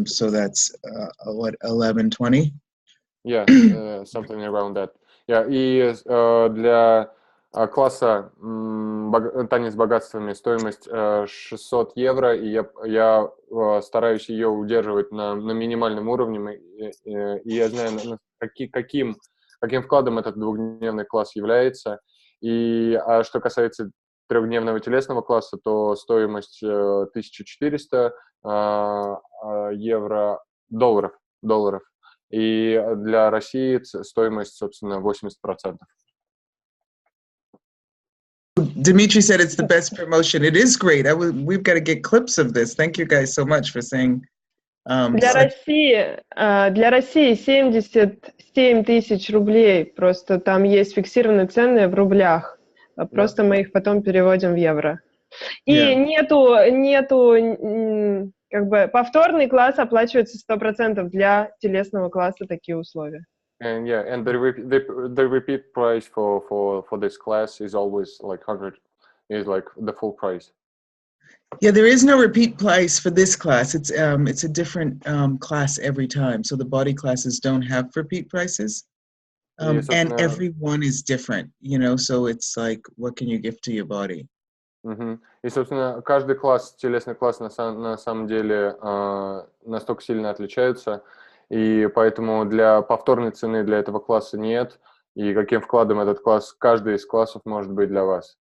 [SPEAKER 1] So that's what, 1120?
[SPEAKER 2] Yeah, something around that. Yeah, и для класса танец с богатствами стоимость €600, и я стараюсь ее удерживать на минимальном уровне, и я знаю, каким вкладом этот двухдневный класс является. А что касается трехдневного телесного класса, то стоимость €1400, долларов. И для России стоимость, собственно, 80%.
[SPEAKER 1] Dimitri said it's the best promotion. It is great. We've got to get clips of this. Thank you guys so much for saying.
[SPEAKER 5] Для России 77 тысяч рублей. Просто там есть фиксированные цены в рублях. Просто мы их потом переводим в евро. И нету, как бы, повторный класс оплачивается 100%. Для телесного класса такие условия.
[SPEAKER 2] And the repeat price for this class is always like 100, is like the full price.
[SPEAKER 1] Yeah, there is no repeat price for this class. It's a different class every time. So the body classes don't have repeat prices. And everyone is different, so it's like, what can you give to your body?
[SPEAKER 2] И, собственно, каждый класс, телесный класс на самом деле настолько сильно отличается, и поэтому для повторной цены для этого класса нет, и каким вкладом этот класс, каждый из классов может быть для вас.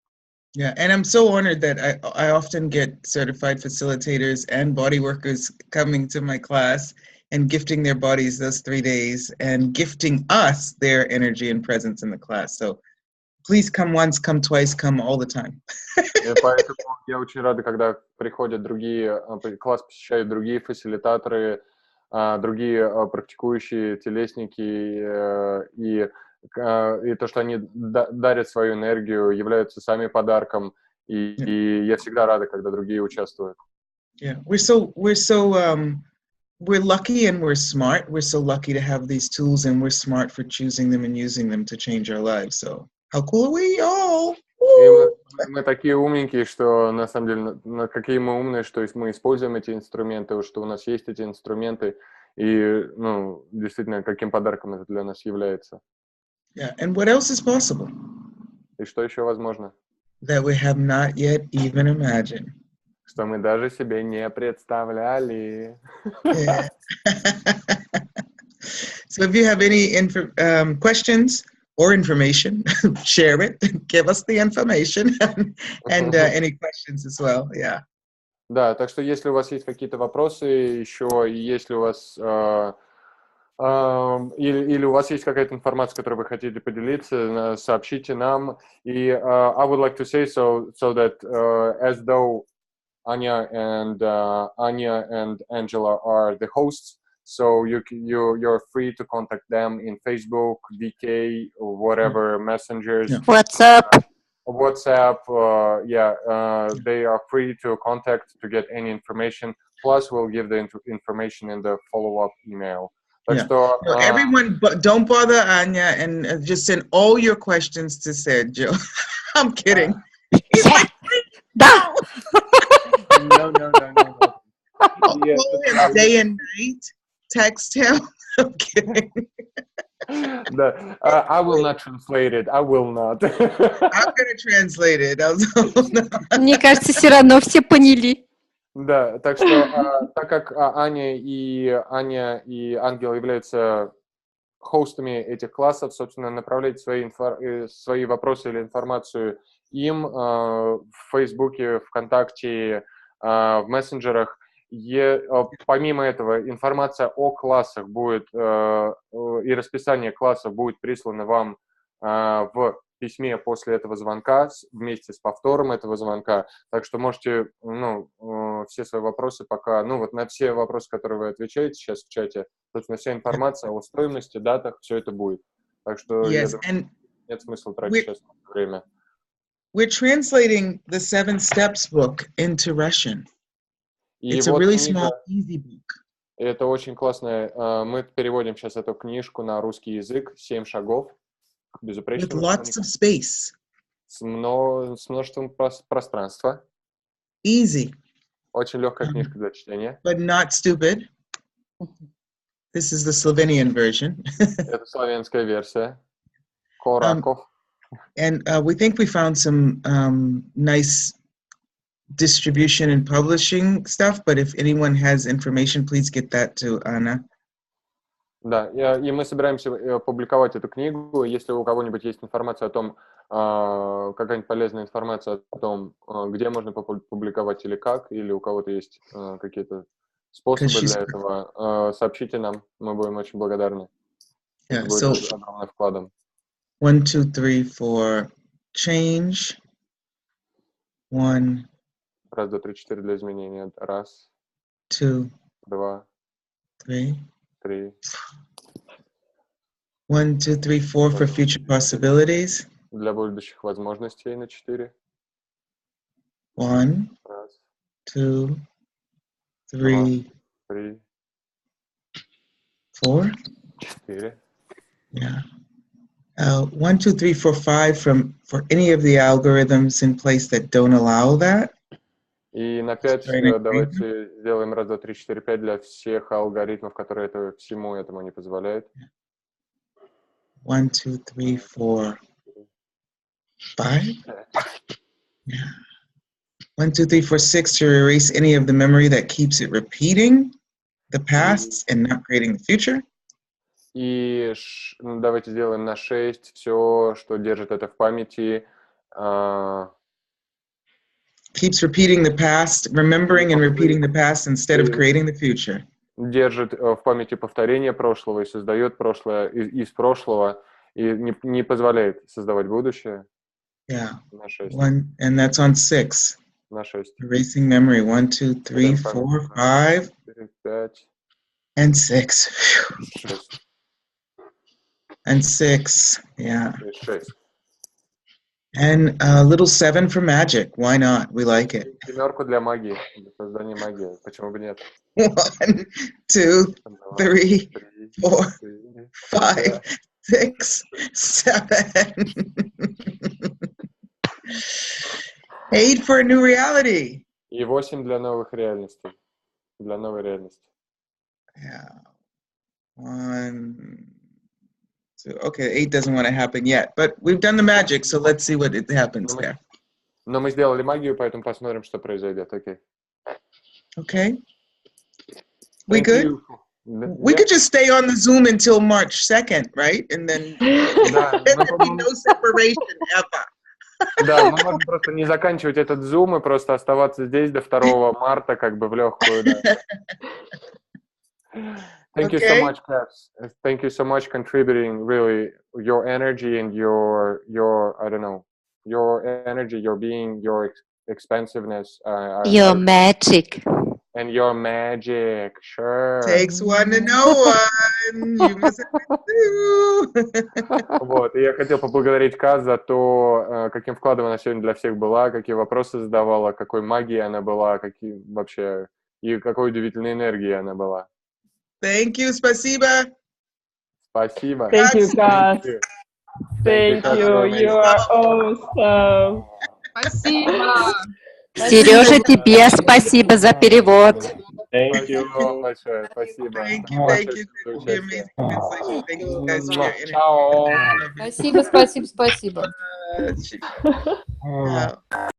[SPEAKER 1] Yeah, and I'm so honored that I often get certified facilitators and body workers coming to my class and gifting their bodies those 3 days and gifting us their energy and presence in the class. So please come once, come twice, come all the time.
[SPEAKER 2] И поэтому я очень рада, когда приходят класс посещают другие фасилитаторы, другие практикующие телесники, и то, что они дарят свою энергию, являются сами подарком, и я всегда рада, когда другие участвуют.
[SPEAKER 1] Yeah, we're lucky and we're smart. We're so lucky to have these tools, and we're smart for choosing them and using them to change our lives. So how cool are we all?
[SPEAKER 2] Мы такие умненькие, что на самом деле, какие мы умные, что мы используем эти инструменты, что у нас есть эти инструменты, и, действительно, каким подарком это для нас является.
[SPEAKER 1] Yeah, and what else is possible?
[SPEAKER 2] И что еще возможно?
[SPEAKER 1] That we have not yet even imagined.
[SPEAKER 2] Что мы даже себе не представляли.
[SPEAKER 1] Yeah. So if you have any questions or information, share it. Give us the information and any questions as well. Yeah.
[SPEAKER 2] Да, так что если у вас есть какие-то вопросы еще, и если у вас или у вас есть какая-то информация, которой вы хотите поделиться, сообщите нам. И I would like to say so that as though Anya and Angela are the hosts, so you're free to contact them in Facebook, VK, or whatever, messengers.
[SPEAKER 1] Yeah.
[SPEAKER 2] WhatsApp, they are free to contact to get any information. Plus, we'll give the information in the follow-up email.
[SPEAKER 1] Yeah. So everyone, don't bother Anya and just send all your questions to Sergio. I'm kidding. He's like,
[SPEAKER 2] No.
[SPEAKER 1] Call him day and night. Text him. I'm kidding.
[SPEAKER 2] I will not translate it. I will not.
[SPEAKER 1] I'm gonna translate it.
[SPEAKER 3] Мне кажется, все равно все поняли.
[SPEAKER 2] Да, так что, так как Аня и Ангел являются хостами этих классов, собственно, направляйте свои вопросы или информацию им в Фейсбуке, ВКонтакте, в мессенджерах, помимо этого, информация о классах будет, и расписание классов будет прислано вам в письме после этого звонка вместе с повтором этого звонка. Так что можете, все свои вопросы пока, вот на все вопросы, которые вы отвечаете сейчас в чате, собственно, вся информация о стоимости, датах, все это будет. Так что я думаю, нет смысла тратить сейчас время.
[SPEAKER 1] We're translating the 7 Steps book into Russian.
[SPEAKER 2] И
[SPEAKER 1] It's a
[SPEAKER 2] вот
[SPEAKER 1] really
[SPEAKER 2] книга,
[SPEAKER 1] small, easy book.
[SPEAKER 2] это очень классная. Мы переводим сейчас эту книжку на русский язык. 7 шагов к
[SPEAKER 1] With
[SPEAKER 2] безупречному
[SPEAKER 1] lots of space.
[SPEAKER 2] с множеством пространства.
[SPEAKER 1] Easy.
[SPEAKER 2] Очень легкая книжка для чтения.
[SPEAKER 1] But not stupid. This is the Slovenian version.
[SPEAKER 2] Это славянская версия. Кораков.
[SPEAKER 1] And we think we found some nice distribution and publishing stuff, but if anyone has information, please get that to Anna.
[SPEAKER 2] Да, и мы собираемся публиковать эту книгу. Если у кого-нибудь есть информация о том, какая-нибудь полезная информация о том, где можно публиковать или как, или у кого-то есть какие-то способы для этого, сообщите нам, мы будем очень благодарны. Это будет огромным вкладом.
[SPEAKER 1] 1, 2, 3, 4, change. 1.
[SPEAKER 2] 1, 2, 3, 4 для изменения. 1,
[SPEAKER 1] 2,
[SPEAKER 2] 2,
[SPEAKER 1] 3.
[SPEAKER 2] 3.
[SPEAKER 1] 1, 2, 3, 4 for future possibilities.
[SPEAKER 2] Для будущих возможностей на 4.
[SPEAKER 1] 1, 2, 3,
[SPEAKER 2] 3,
[SPEAKER 1] 4.
[SPEAKER 2] 4.
[SPEAKER 1] Yeah. 1, 2, 3, 4, 5 for any of the algorithms in place that don't allow that.
[SPEAKER 2] И на 5 давайте сделаем 1, 2, 3, 4, 5 для всех алгоритмов, которые всему этому не позволяют.
[SPEAKER 1] 1, 2, 3, 4, 5. Yeah. 1, 2, 3, 4, 6 to erase any of the memory that keeps it repeating the past and not creating the future.
[SPEAKER 2] И давайте сделаем на 6 все, что держит это в памяти.
[SPEAKER 1] Keeps repeating the past, remembering and repeating the past instead of creating the future.
[SPEAKER 2] Держит в памяти повторение прошлого и создает прошлое из прошлого и не позволяет создавать будущее.
[SPEAKER 1] Yeah.
[SPEAKER 2] На 6.
[SPEAKER 1] And that's on 6.
[SPEAKER 2] На 6.
[SPEAKER 1] Erasing memory. 1, 2, 3, 4, 5.
[SPEAKER 2] 5.
[SPEAKER 1] And 6.
[SPEAKER 2] 6.
[SPEAKER 1] And 6. Yeah.
[SPEAKER 2] 6.
[SPEAKER 1] And a little 7 for magic. Why not? We like it.
[SPEAKER 2] 7 для магии, для создания магии. Почему бы нет?
[SPEAKER 1] 1, 2, 3, 4, 5, 6, 7. 8 for a new reality.
[SPEAKER 2] И 8 для новых реальностей. Для новой реальности.
[SPEAKER 1] Yeah. 1, 2. Okay, 8 doesn't want to happen yet, but we've done the magic, so let's see what happens there.
[SPEAKER 2] Но мы сделали магию, поэтому посмотрим, что произойдет. Окей.
[SPEAKER 1] Okay. We good? We could just stay on the Zoom until March 2nd, right? And then there'd be no separation ever.
[SPEAKER 2] Да, мы можем просто не заканчивать этот Zoom и просто оставаться здесь до 2 марта, как бы в легкую. Да. Thank you so much, Kass. Thank you so much contributing really your energy and your I don't know, your energy, your being, your expansiveness.
[SPEAKER 3] Your magic.
[SPEAKER 2] And your magic, sure.
[SPEAKER 1] Takes one to know one. You must have two.
[SPEAKER 2] Вот, и я хотел поблагодарить Kass за то, каким вкладом она сегодня для всех была, какие вопросы задавала, какой магией она была, какие вообще, и какой удивительной энергией она была.
[SPEAKER 1] Thank you, спасибо.
[SPEAKER 2] Спасибо.
[SPEAKER 5] Thank you, Kass. Thank you. You are awesome.
[SPEAKER 4] Спасибо.
[SPEAKER 3] Сережа, тебе спасибо за перевод.
[SPEAKER 2] Thank you большое. Спасибо.
[SPEAKER 1] Thank you. The amazing translation. Thank you guys for your energy.
[SPEAKER 2] Ciao.
[SPEAKER 7] Спасибо, спасибо, спасибо.
[SPEAKER 1] Wow.